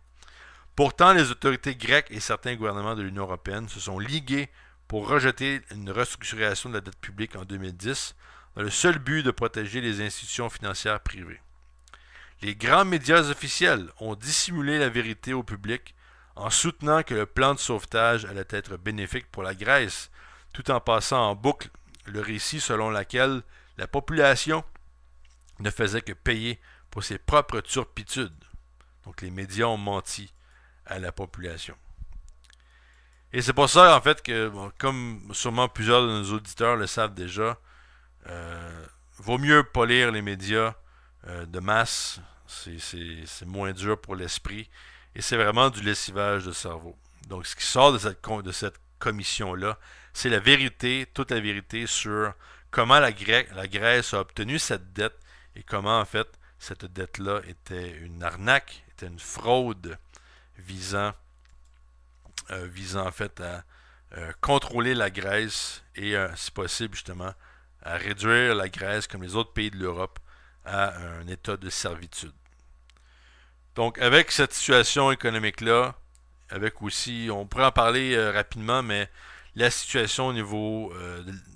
Pourtant, les autorités grecques et certains gouvernements de l'Union européenne se sont ligués pour rejeter une restructuration de la dette publique en 2010 dans le seul but de protéger les institutions financières privées. Les grands médias officiels ont dissimulé la vérité au public en soutenant que le plan de sauvetage allait être bénéfique pour la Grèce, tout en passant en boucle le récit selon lequel la population ne faisait que payer pour ses propres turpitudes. Donc les médias ont menti à la population. Et c'est pour ça, en fait, que, bon, comme sûrement plusieurs de nos auditeurs le savent déjà, vaut mieux pas lire les médias de masse. C'est moins dur pour l'esprit. Et c'est vraiment du lessivage de cerveau. Donc, ce qui sort de cette commission-là, c'est la vérité, toute la vérité sur comment la Grèce a obtenu cette dette et comment, en fait, cette dette-là était une arnaque, était une fraude visant en fait à contrôler la Grèce et, si possible, justement, à réduire la Grèce, comme les autres pays de l'Europe, à un état de servitude. Donc, avec cette situation économique-là, avec aussi, on pourrait en parler rapidement, mais la situation au niveau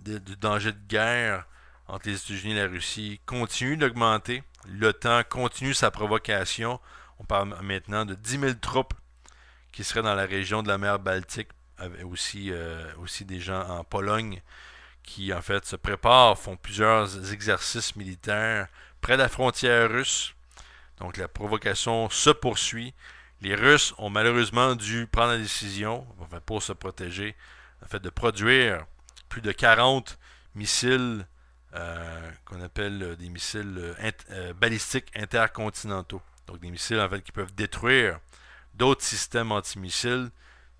du danger de guerre entre les États-Unis et la Russie continue d'augmenter. L'OTAN continue sa provocation. On parle maintenant de 10 000 troupes qui seraient dans la région de la mer Baltique, avec aussi des gens en Pologne qui, en fait, se préparent, font plusieurs exercices militaires près de la frontière russe. Donc la provocation se poursuit. Les Russes ont malheureusement dû prendre la décision, enfin, pour se protéger, en fait, de produire plus de 40 missiles qu'on appelle des missiles balistiques intercontinentaux. Donc des missiles, en fait, qui peuvent détruire d'autres systèmes antimissiles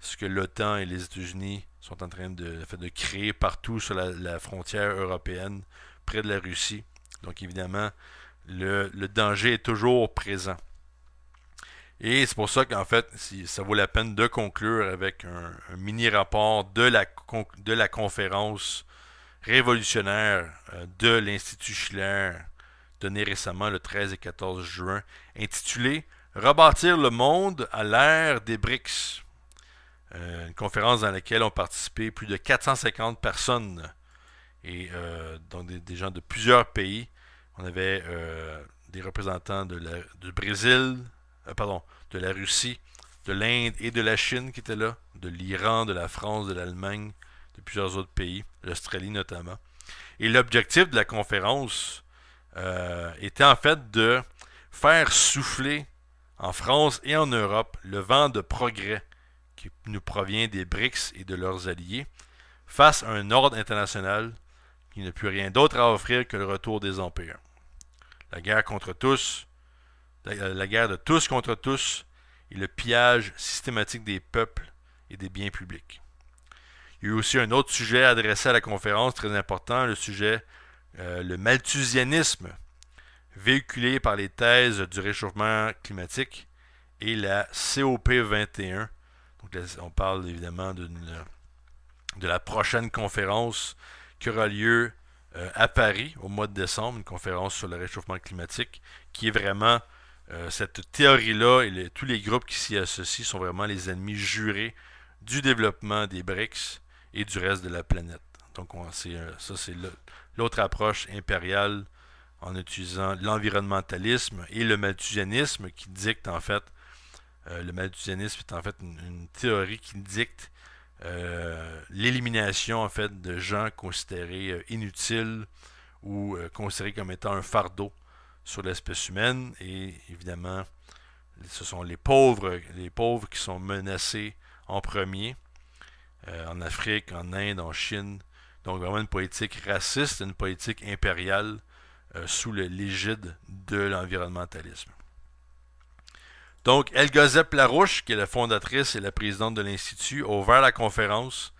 ce que l'OTAN et les États-Unis sont en train de créer partout sur la frontière européenne, près de la Russie. Donc évidemment, le danger est toujours présent. Et c'est pour ça qu'en fait, ça vaut la peine de conclure avec un mini-rapport de la conférence révolutionnaire de l'Institut Schiller, donné récemment le 13 et 14 juin, intitulé Rebâtir le monde à l'ère des BRICS. Une conférence dans laquelle ont participé plus de 450 personnes, et donc des gens de plusieurs pays. On avait des représentants du Brésil, de la Russie, de l'Inde et de la Chine qui étaient là, de l'Iran, de la France, de l'Allemagne, de plusieurs autres pays, l'Australie notamment. Et l'objectif de la conférence était en fait de faire souffler en France et en Europe le vent de progrès qui nous provient des BRICS et de leurs alliés face à un ordre international qui n'a plus rien d'autre à offrir que le retour des empires. La guerre contre tous, la guerre de tous contre tous et le pillage systématique des peuples et des biens publics. Il y a eu aussi un autre sujet adressé à la conférence, très important, le sujet le malthusianisme, véhiculé par les thèses du réchauffement climatique et la COP21. Donc là, on parle évidemment de la prochaine conférence qui aura lieu à Paris au mois de décembre, une conférence sur le réchauffement climatique, qui est vraiment cette théorie-là et tous les groupes qui s'y associent sont vraiment les ennemis jurés du développement des BRICS et du reste de la planète. Donc c'est l'autre approche impériale en utilisant l'environnementalisme et le malthusianisme qui dicte en fait le malthusianisme est en fait une théorie qui dicte l'élimination en fait de gens considérés inutiles ou considérés comme étant un fardeau sur l'espèce humaine, et évidemment ce sont les pauvres qui sont menacés en premier en Afrique, en Inde, en Chine. Donc vraiment une politique raciste, une politique impériale sous l'égide de l'environnementalisme. Donc, Helga Zepp-Larouche, qui est la fondatrice et la présidente de l'Institut, a ouvert la conférence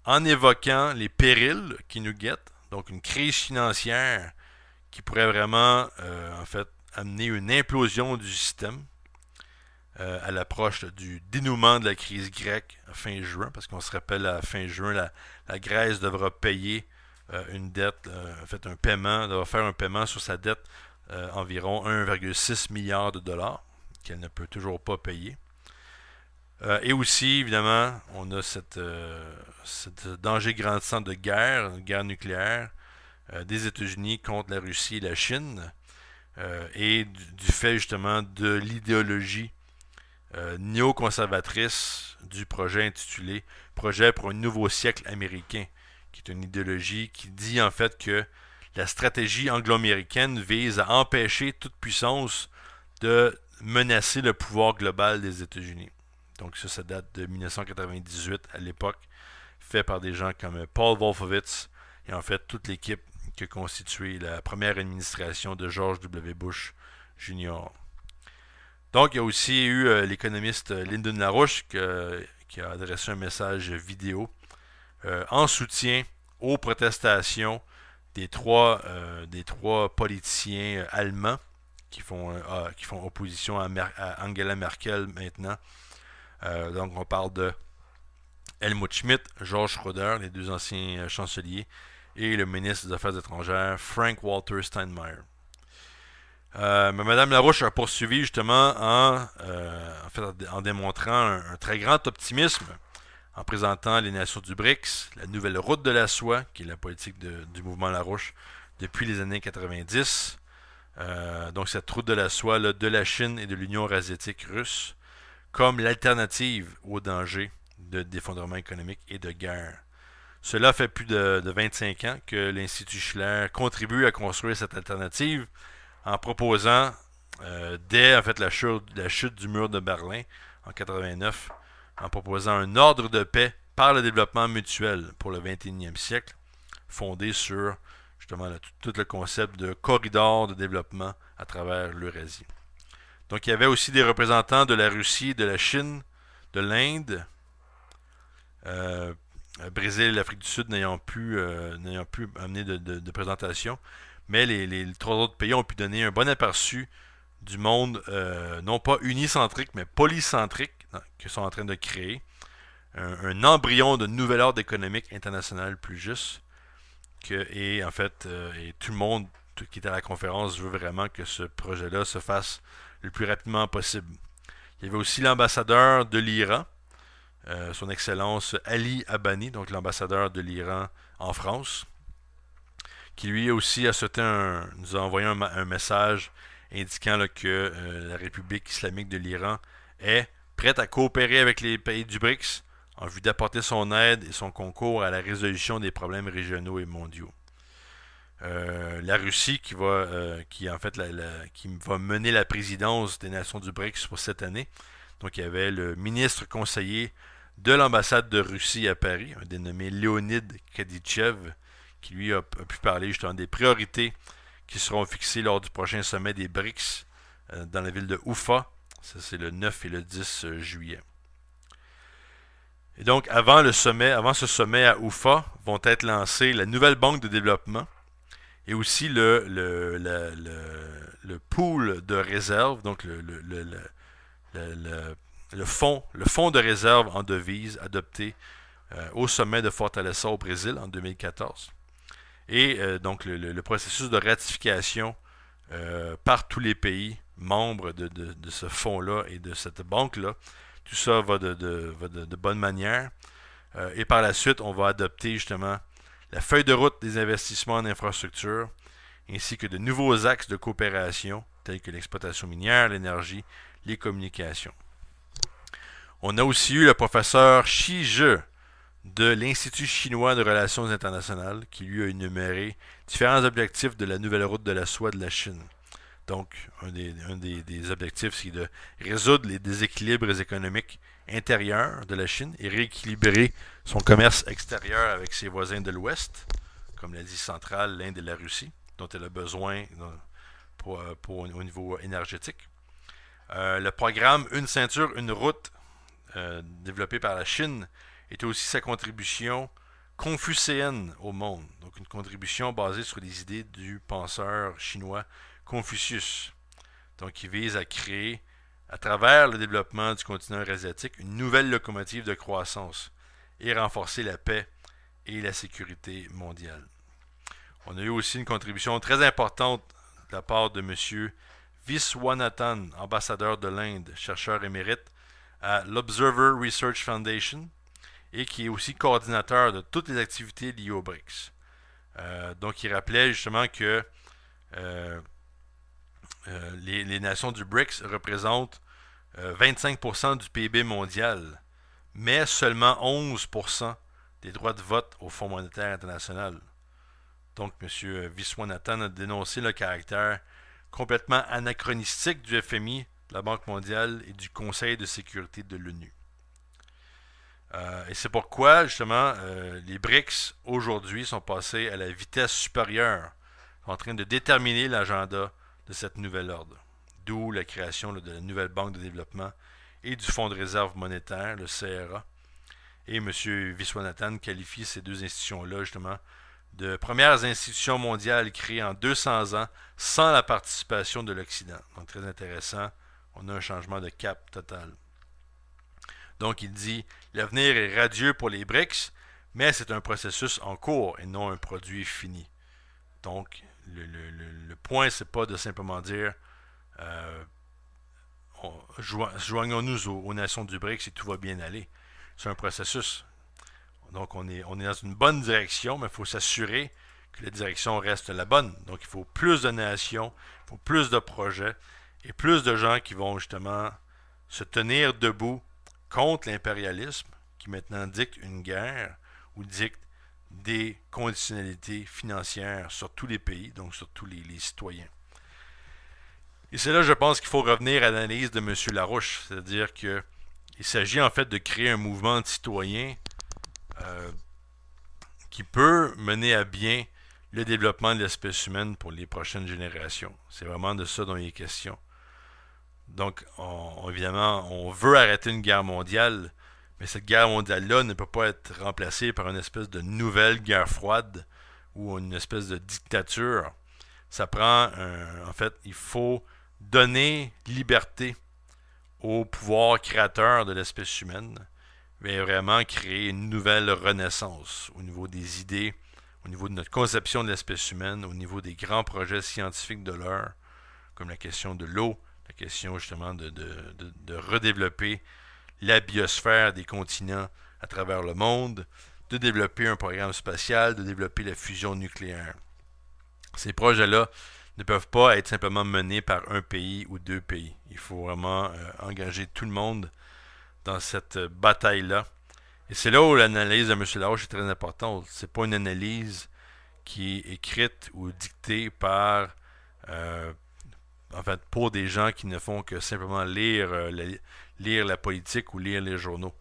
en évoquant les périls qui nous guettent, donc une crise financière qui pourrait vraiment, en fait, amener une implosion du système à l'approche du dénouement de la crise grecque à fin juin, parce qu'on se rappelle à fin juin, la Grèce devra payer une dette, en fait, devra faire un paiement sur sa dette environ 1,6 milliard de dollars, qu'elle ne peut toujours pas payer. Et aussi, évidemment, on a cette danger grandissant de guerre, une guerre nucléaire des États-Unis contre la Russie et la Chine, et du fait justement de l'idéologie néoconservatrice du projet intitulé Projet pour un nouveau siècle américain, qui est une idéologie qui dit en fait que la stratégie anglo-américaine vise à empêcher toute puissance de menacer le pouvoir global des États-Unis. Donc ça date de 1998 à l'époque, fait par des gens comme Paul Wolfowitz et en fait toute l'équipe qui a constitué la première administration de George W. Bush Jr. Donc il y a aussi eu l'économiste Lyndon LaRouche qui a adressé un message vidéo en soutien aux protestations des trois politiciens allemands qui font opposition à Angela Merkel maintenant. Donc on parle de Helmut Schmidt, George Schroeder, les deux anciens chanceliers, et le ministre des Affaires étrangères, Frank-Walter Steinmeier. Mais Mme Larouche a poursuivi justement en démontrant un très grand optimisme, en présentant les nations du BRICS, la nouvelle route de la soie, qui est la politique du mouvement Larouche depuis les années 90. Donc cette route de la soie là, de la Chine et de l'Union eurasiatique russe, comme l'alternative au danger d'effondrement économique et de guerre. Cela fait plus de 25 ans que l'Institut Schiller contribue à construire cette alternative en proposant, dès en fait, la chute du mur de Berlin en 89, en proposant un ordre de paix par le développement mutuel pour le 21e siècle, fondé sur justement tout le concept de corridor de développement à travers l'Eurasie. Donc il y avait aussi des représentants de la Russie, de la Chine, de l'Inde, Brésil et l'Afrique du Sud n'ayant pu amener de présentation. Mais les trois autres pays ont pu donner un bon aperçu du monde, non pas unicentrique, mais polycentrique, qu'ils sont en train de créer. Un embryon de nouvel ordre économique international plus juste. Et en fait, et tout le monde qui est à la conférence veut vraiment que ce projet-là se fasse le plus rapidement possible. Il y avait aussi l'ambassadeur de l'Iran, son Excellence Ali Abani, donc l'ambassadeur de l'Iran en France, qui lui aussi nous a envoyé un message indiquant là, que la République islamique de l'Iran est prête à coopérer avec les pays du BRICS en vue d'apporter son aide et son concours à la résolution des problèmes régionaux et mondiaux. La Russie qui va mener la présidence des nations du BRICS pour cette année. Donc il y avait le ministre conseiller de l'ambassade de Russie à Paris, un dénommé Leonid Kaditchev, qui lui a pu parler justement des priorités qui seront fixées lors du prochain sommet des BRICS dans la ville de Oufa. Ça, c'est le 9 et le 10 juillet. Et donc, avant ce sommet à Oufa, vont être lancées la nouvelle banque de développement et aussi le pool de réserve, donc le fonds de réserve en devises adopté au sommet de Fortaleza au Brésil en 2014. Et donc le processus de ratification par tous les pays membres de ce fonds-là et de cette banque-là, tout ça va de bonne manière. Et par la suite, on va adopter justement la feuille de route des investissements en infrastructure, ainsi que de nouveaux axes de coopération, tels que l'exploitation minière, l'énergie, les communications. On a aussi eu le professeur Shi Zhe de l'Institut chinois de relations internationales, qui lui a énuméré différents objectifs de la nouvelle route de la soie de la Chine. Donc, un des objectifs, c'est de résoudre les déséquilibres économiques intérieurs de la Chine et rééquilibrer son commerce extérieur avec ses voisins de l'Ouest, comme l'Asie centrale, l'Inde et la Russie, dont elle a besoin au niveau énergétique. Le programme Une ceinture, une route, développé par la Chine, était aussi sa contribution confucéenne au monde. Donc une contribution basée sur les idées du penseur chinois Confucius. Donc il vise à créer, à travers le développement du continent asiatique, une nouvelle locomotive de croissance et renforcer la paix et la sécurité mondiale. On a eu aussi une contribution très importante de la part de M. Viswanathan, ambassadeur de l'Inde, chercheur émérite à l'Observer Research Foundation, et qui est aussi coordinateur de toutes les activités liées aux BRICS. Donc, il rappelait justement que les nations du BRICS représentent 25% du PIB mondial, mais seulement 11% des droits de vote au Fonds monétaire international. Donc, M. Viswanathan a dénoncé le caractère complètement anachronistique du FMI, de la Banque mondiale et du Conseil de sécurité de l'ONU. Et c'est pourquoi, justement, les BRICS, aujourd'hui, sont passés à la vitesse supérieure, sont en train de déterminer l'agenda de cette nouvelle ordre. D'où la création de la nouvelle banque de développement et du Fonds de réserve monétaire, le CRA. Et M. Viswanathan qualifie ces deux institutions-là, justement, de premières institutions mondiales créées en 200 ans sans la participation de l'Occident. Donc, très intéressant. On a un changement de cap total. Donc, il dit « L'avenir est radieux pour les BRICS, mais c'est un processus en cours et non un produit fini. » Donc, le point, c'est pas de simplement dire joignons-nous aux nations du BRICS et tout va bien aller. C'est un processus. Donc, on est dans une bonne direction, mais il faut s'assurer que la direction reste la bonne. Donc, il faut plus de nations, il faut plus de projets et plus de gens qui vont justement se tenir debout contre l'impérialisme qui maintenant dicte une guerre ou dicte des conditionnalités financières sur tous les pays, donc sur tous les citoyens. Et c'est là, je pense, qu'il faut revenir à l'analyse de M. Larouche, c'est-à-dire qu'il s'agit en fait de créer un mouvement de citoyens qui peut mener à bien le développement de l'espèce humaine pour les prochaines générations. C'est vraiment de ça dont il est question. Donc, évidemment, on veut arrêter une guerre mondiale, Mais cette guerre mondiale-là ne peut pas être remplacée par une espèce de nouvelle guerre froide ou une espèce de dictature. Ça prend, en fait, il faut donner liberté au pouvoir créateur de l'espèce humaine, mais vraiment créer une nouvelle renaissance au niveau des idées, au niveau de notre conception de l'espèce humaine, au niveau des grands projets scientifiques de l'heure, comme la question de l'eau, la question justement de redévelopper la biosphère des continents à travers le monde, de développer un programme spatial, de développer la fusion nucléaire. Ces projets-là ne peuvent pas être simplement menés par un pays ou deux pays. Il faut vraiment engager tout le monde dans cette bataille-là. Et c'est là où l'analyse de M. Larouche est très importante. C'est pas une analyse qui est écrite ou dictée par en fait pour des gens qui ne font que simplement lire la politique ou lire les journaux.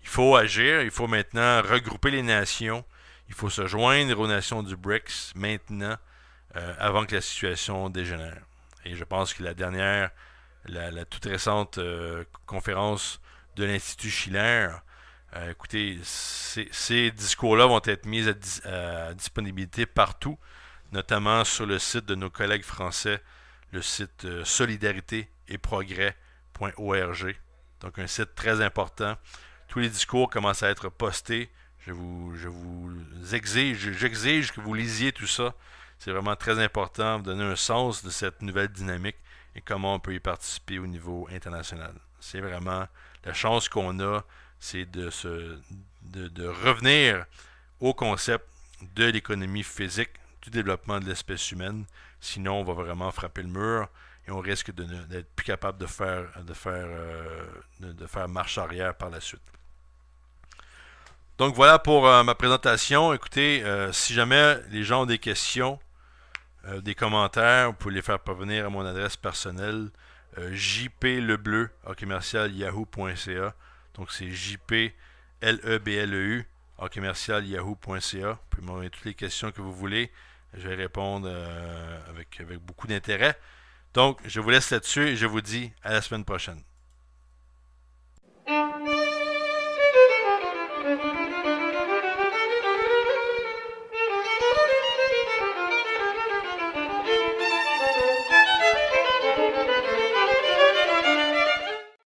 Il faut agir, il faut maintenant regrouper les nations, il faut se joindre aux nations du BRICS maintenant avant que la situation dégénère. Et je pense que la toute récente conférence de l'Institut Schiller, écoutez, ces discours-là vont être mis à disponibilité partout, notamment sur le site de nos collègues français, le site solidarité et progrès.org. Donc un site très important. Tous les discours commencent à être postés. J'exige que vous lisiez tout ça. C'est vraiment très important de donner un sens de cette nouvelle dynamique et comment on peut y participer au niveau international. C'est vraiment la chance qu'on a, c'est de revenir au concept de l'économie physique, du développement de l'espèce humaine. Sinon, on va vraiment frapper le mur et on risque d'être plus capable de faire marche arrière par la suite. Donc voilà pour ma présentation. Écoutez, si jamais les gens ont des questions, des commentaires, vous pouvez les faire parvenir à mon adresse personnelle jplebleu@yahoo.ca. Donc c'est jplebleu@yahoo.ca. Vous pouvez m'envoyer toutes les questions que vous voulez. Je vais répondre avec beaucoup d'intérêt. Donc, je vous laisse là-dessus et je vous dis à la semaine prochaine.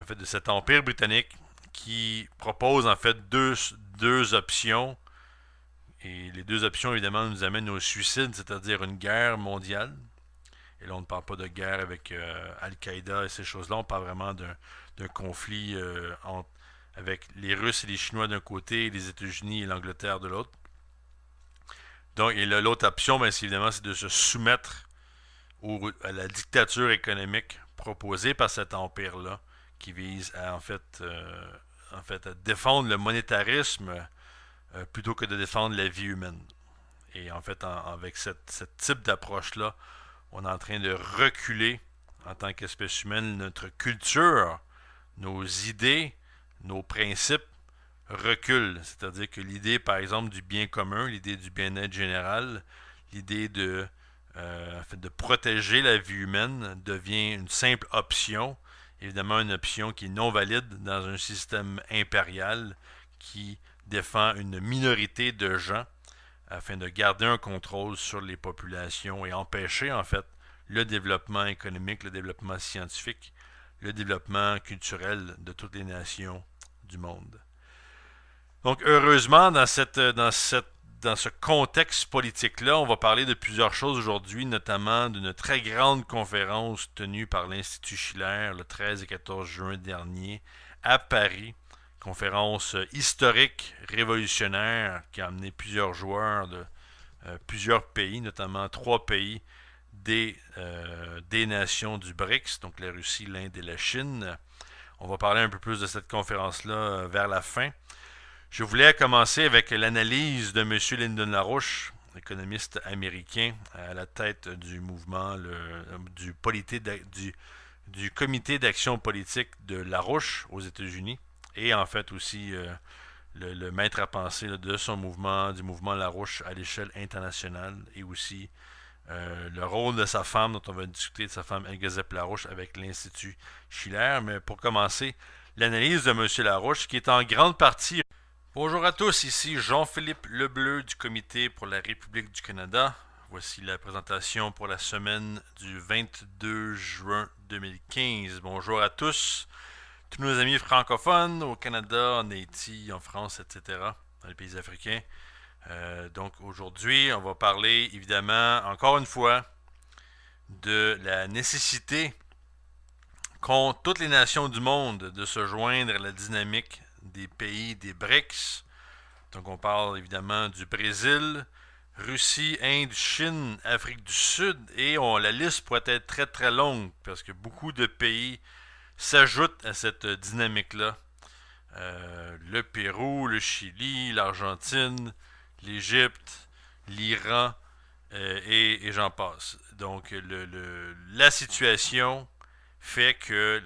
En fait, de cet empire britannique qui propose en fait deux options. Et les deux options, évidemment, nous amènent au suicide, c'est-à-dire une guerre mondiale. Et là, on ne parle pas de guerre avec Al-Qaïda et ces choses-là. On parle vraiment d'un conflit avec les Russes et les Chinois d'un côté et les États-Unis et l'Angleterre de l'autre. Donc, et l'autre option, bien, évidemment, c'est de se soumettre à la dictature économique proposée par cet empire-là, qui vise à, en fait, à défendre le monétarisme plutôt que de défendre la vie humaine. Et en fait, avec ce type d'approche-là, on est en train de reculer en tant qu'espèce humaine notre culture, nos idées, nos principes reculent. C'est-à-dire que l'idée, par exemple, du bien commun, l'idée du bien-être général, l'idée en fait, de protéger la vie humaine devient une simple option, évidemment une option qui est non valide dans un système impérial qui défend une minorité de gens afin de garder un contrôle sur les populations et empêcher en fait le développement économique, le développement scientifique, le développement culturel de toutes les nations du monde. Donc heureusement, dans ce contexte politique-là, on va parler de plusieurs choses aujourd'hui, notamment d'une très grande conférence tenue par l'Institut Schiller le 13 et 14 juin dernier à Paris. Conférence historique, révolutionnaire, qui a amené plusieurs joueurs de plusieurs pays, notamment 3 pays des nations du BRICS, donc la Russie, l'Inde et la Chine. On va parler un peu plus de cette conférence-là vers la fin. Je voulais commencer avec l'analyse de M. Lyndon LaRouche, économiste américain à la tête du mouvement du comité d'action politique de LaRouche aux États-Unis. Et en fait aussi le maître à penser de son mouvement, du mouvement LaRouche à l'échelle internationale, et aussi le rôle de sa femme, dont on va discuter de sa femme Elgazep LaRouche avec l'Institut Schiller. Mais pour commencer, l'analyse de M. Larouche, qui est en grande partie... Bonjour à tous, ici Jean-Philippe Lebleu du Comité pour la République du Canada. Voici la présentation pour la semaine du 22 juin 2015. Bonjour à tous nos amis francophones au Canada, en Haïti, en France, etc., dans les pays africains. Donc aujourd'hui, on va parler évidemment, encore une fois, de la nécessité qu'ont toutes les nations du monde de se joindre à la dynamique des pays des BRICS. Donc on parle évidemment du Brésil, Russie, Inde, Chine, Afrique du Sud, et la liste pourrait être très très longue parce que beaucoup de pays s'ajoutent à cette dynamique-là. Le Pérou, le Chili, l'Argentine, l'Égypte, l'Iran, et j'en passe. Donc la situation fait que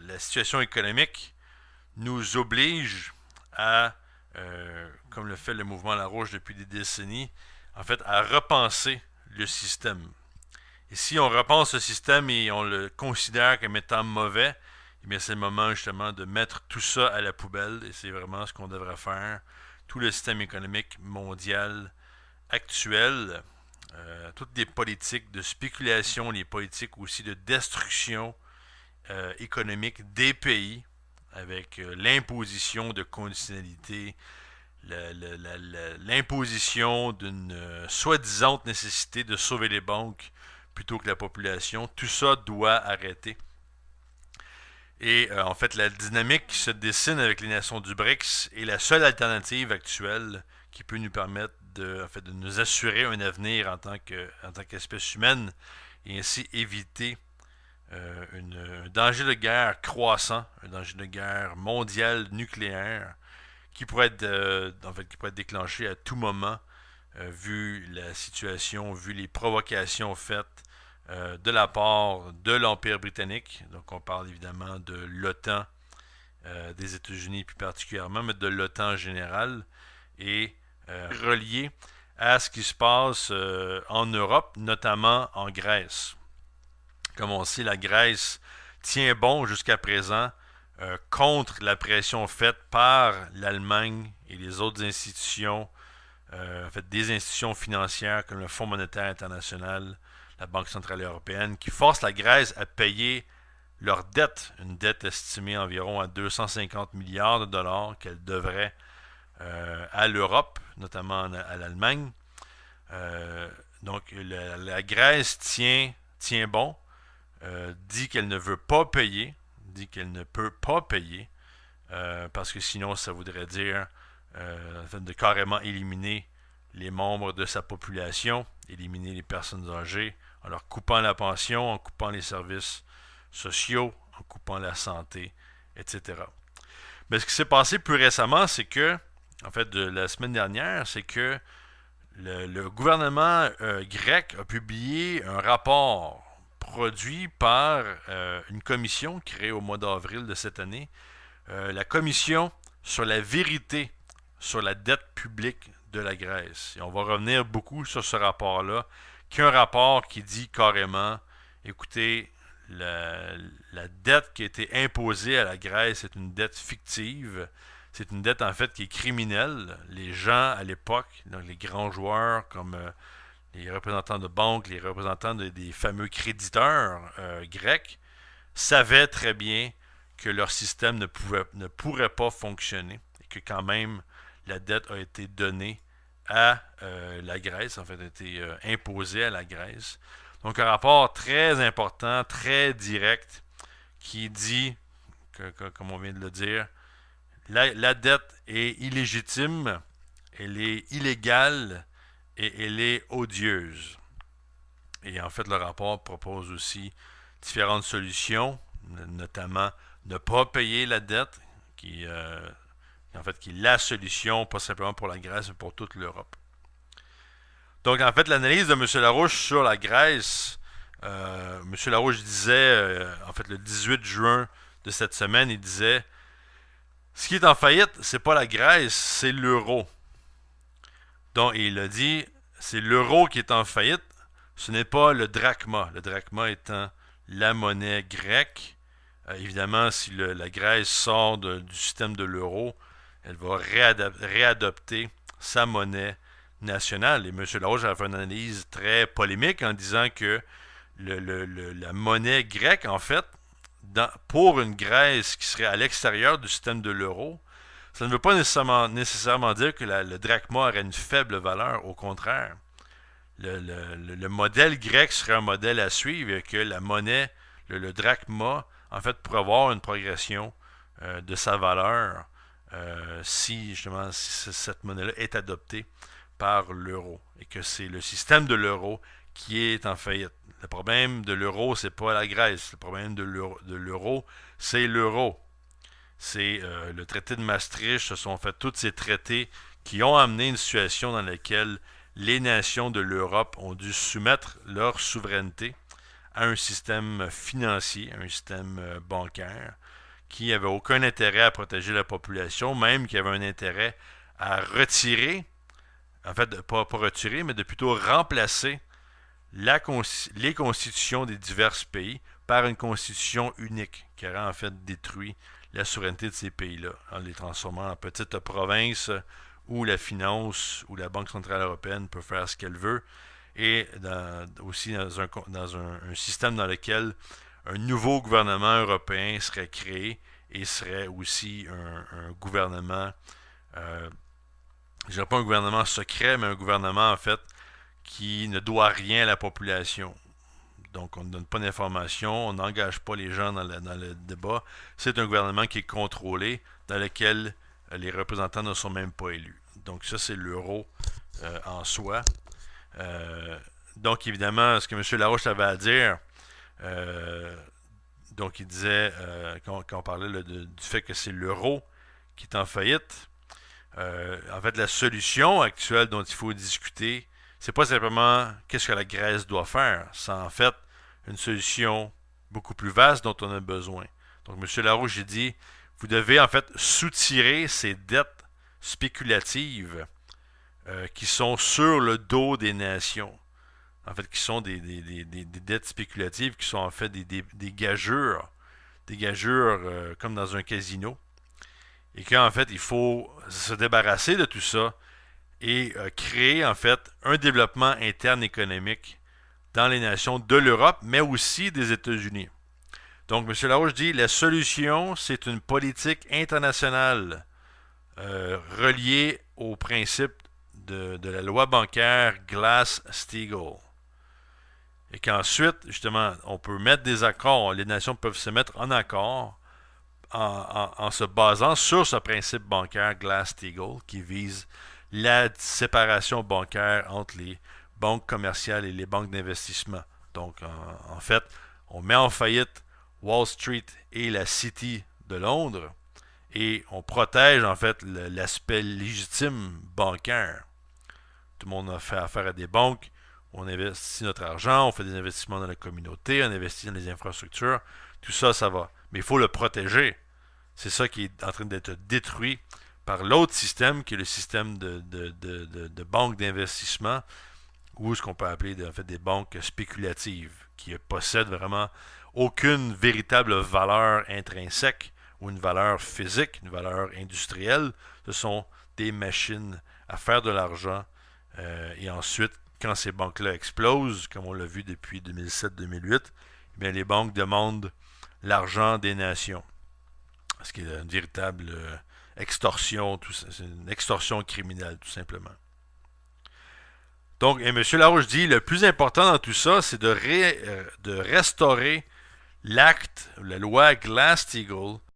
la situation économique nous oblige à, comme le fait le mouvement Larouche depuis des décennies, en fait, à repenser le système. Et si on repense le système et on le considère comme étant mauvais, eh bien c'est le moment justement de mettre tout ça à la poubelle, et c'est vraiment ce qu'on devrait faire. Tout le système économique mondial actuel, toutes les politiques de spéculation, les politiques aussi de destruction économique des pays, avec l'imposition de conditionnalité, l'imposition d'une soi-disant nécessité de sauver les banques plutôt que la population, tout ça doit arrêter. Et en fait, la dynamique qui se dessine avec les nations du BRICS est la seule alternative actuelle qui peut nous permettre de nous assurer un avenir en tant qu'espèce humaine et ainsi éviter un danger de guerre croissant, un danger de guerre mondial nucléaire qui pourrait être déclenché à tout moment vu la situation, vu les provocations faites de la part de l'Empire britannique. Donc on parle évidemment de l'OTAN, des États-Unis plus particulièrement, mais de l'OTAN en général, et relié à ce qui se passe en Europe, notamment en Grèce. Comme on sait, la Grèce tient bon jusqu'à présent contre la pression faite par l'Allemagne et les autres institutions, des institutions financières comme le Fonds monétaire international, la Banque centrale européenne, qui forcent la Grèce à payer leur dette, une dette estimée environ à 250 milliards de dollars qu'elle devrait à l'Europe, notamment à l'Allemagne. Donc la Grèce tient bon, dit qu'elle ne veut pas payer, dit qu'elle ne peut pas payer, parce que sinon ça voudrait dire de carrément éliminer les membres de sa population, éliminer les personnes âgées, en leur coupant la pension, en coupant les services sociaux, en coupant la santé, etc. Mais ce qui s'est passé plus récemment, c'est que, en fait, de la semaine dernière, c'est que le gouvernement grec a publié un rapport produit par une commission créée au mois d'avril de cette année, la commission sur la vérité sur la dette publique de la Grèce. Et on va revenir beaucoup sur ce rapport-là, qui est un rapport qui dit carrément, écoutez, la dette qui a été imposée à la Grèce est une dette fictive. C'est une dette en fait qui est criminelle. Les gens à l'époque, donc les grands joueurs comme les représentants de banques, les représentants des fameux créditeurs grecs, savaient très bien que leur système ne pourrait pas fonctionner et que quand même la dette a été donnée à la Grèce, en fait a été imposée à la Grèce. Donc un rapport très important, très direct, qui dit, comme on vient de le dire, la dette est illégitime, elle est illégale et elle est odieuse. Et en fait, le rapport propose aussi différentes solutions, notamment ne pas payer la dette, qui est la solution, pas simplement pour la Grèce, mais pour toute l'Europe. Donc, en fait, l'analyse de M. Larouche sur la Grèce, M. Larouche disait, le 18 juin de cette semaine, il disait « Ce qui est en faillite, c'est pas la Grèce, c'est l'euro. » Donc, il a dit « C'est l'euro qui est en faillite, ce n'est pas le drachma. » Le drachma étant la monnaie grecque Évidemment, si la Grèce sort du système de l'euro, elle va réadopter sa monnaie nationale. Et M. Larouche a fait une analyse très polémique en disant que la monnaie grecque, en fait, pour une Grèce qui serait à l'extérieur du système de l'euro, ça ne veut pas nécessairement dire que le drachma aurait une faible valeur. Au contraire, le modèle grec serait un modèle à suivre et que la monnaie, le drachma, en fait, pourrait avoir une progression de sa valeur si justement si cette monnaie-là est adoptée par l'euro et que c'est le système de l'euro qui est en faillite. Le problème de l'euro, c'est pas la Grèce. Le problème de l'euro, c'est l'euro. C'est le traité de Maastricht, ce sont en fait tous ces traités qui ont amené une situation dans laquelle les nations de l'Europe ont dû soumettre leur souveraineté à un système financier, un système bancaire, qui n'avait aucun intérêt à protéger la population, même qui avait un intérêt à retirer, en fait, pas retirer, mais de plutôt remplacer les constitutions des divers pays par une constitution unique qui aurait en fait détruit la souveraineté de ces pays-là en les transformant en petites provinces où la finance ou la Banque centrale européenne peut faire ce qu'elle veut et aussi dans un système dans lequel un nouveau gouvernement européen serait créé et serait aussi un gouvernement, je dirais pas un gouvernement secret, mais un gouvernement en fait qui ne doit rien à la population. Donc, on ne donne pas d'informations, on n'engage pas les gens dans le débat. C'est un gouvernement qui est contrôlé, dans lequel les représentants ne sont même pas élus. Donc, ça, c'est l'euro en soi. Donc, évidemment, ce que M. Larouche avait à dire, donc il disait, quand on parlait du fait que c'est l'euro qui est en faillite, en fait, la solution actuelle dont il faut discuter, c'est pas simplement qu'est-ce que la Grèce doit faire, c'est en fait une solution beaucoup plus vaste dont on a besoin. Donc, M. Larouche, j'ai dit, vous devez en fait soutirer ces dettes spéculatives qui sont sur le dos des nations. En fait, qui sont des dettes spéculatives, qui sont en fait des gageures, comme dans un casino. Et qu'en fait, il faut se débarrasser de tout ça et créer en fait un développement interne économique dans les nations de l'Europe, mais aussi des États-Unis. Donc, M. Larouche dit, la solution, c'est une politique internationale reliée au principe de la loi bancaire Glass-Steagall. Et qu'ensuite, justement, on peut mettre des accords, les nations peuvent se mettre en accord en se basant sur ce principe bancaire Glass-Steagall qui vise la séparation bancaire entre les banques commerciales et les banques d'investissement. Donc, en fait, on met en faillite Wall Street et la City de Londres et on protège en fait l'aspect légitime bancaire. Tout le monde a fait affaire à des banques, on investit notre argent, on fait des investissements dans la communauté, on investit dans les infrastructures, tout ça, ça va. Mais il faut le protéger. C'est ça qui est en train d'être détruit par l'autre système, qui est le système de banques d'investissement, ou ce qu'on peut appeler en fait des banques spéculatives, qui possèdent vraiment aucune véritable valeur intrinsèque ou une valeur physique, une valeur industrielle. Ce sont des machines à faire de l'argent. Et ensuite, quand ces banques-là explosent, comme on l'a vu depuis 2007-2008, eh bien, les banques demandent l'argent des nations. Ce qui est une véritable extorsion, c'est une extorsion criminelle, tout simplement. Donc, et M. Larouche dit, le plus important dans tout ça, c'est de restaurer l'acte, la loi Glass-Steagall,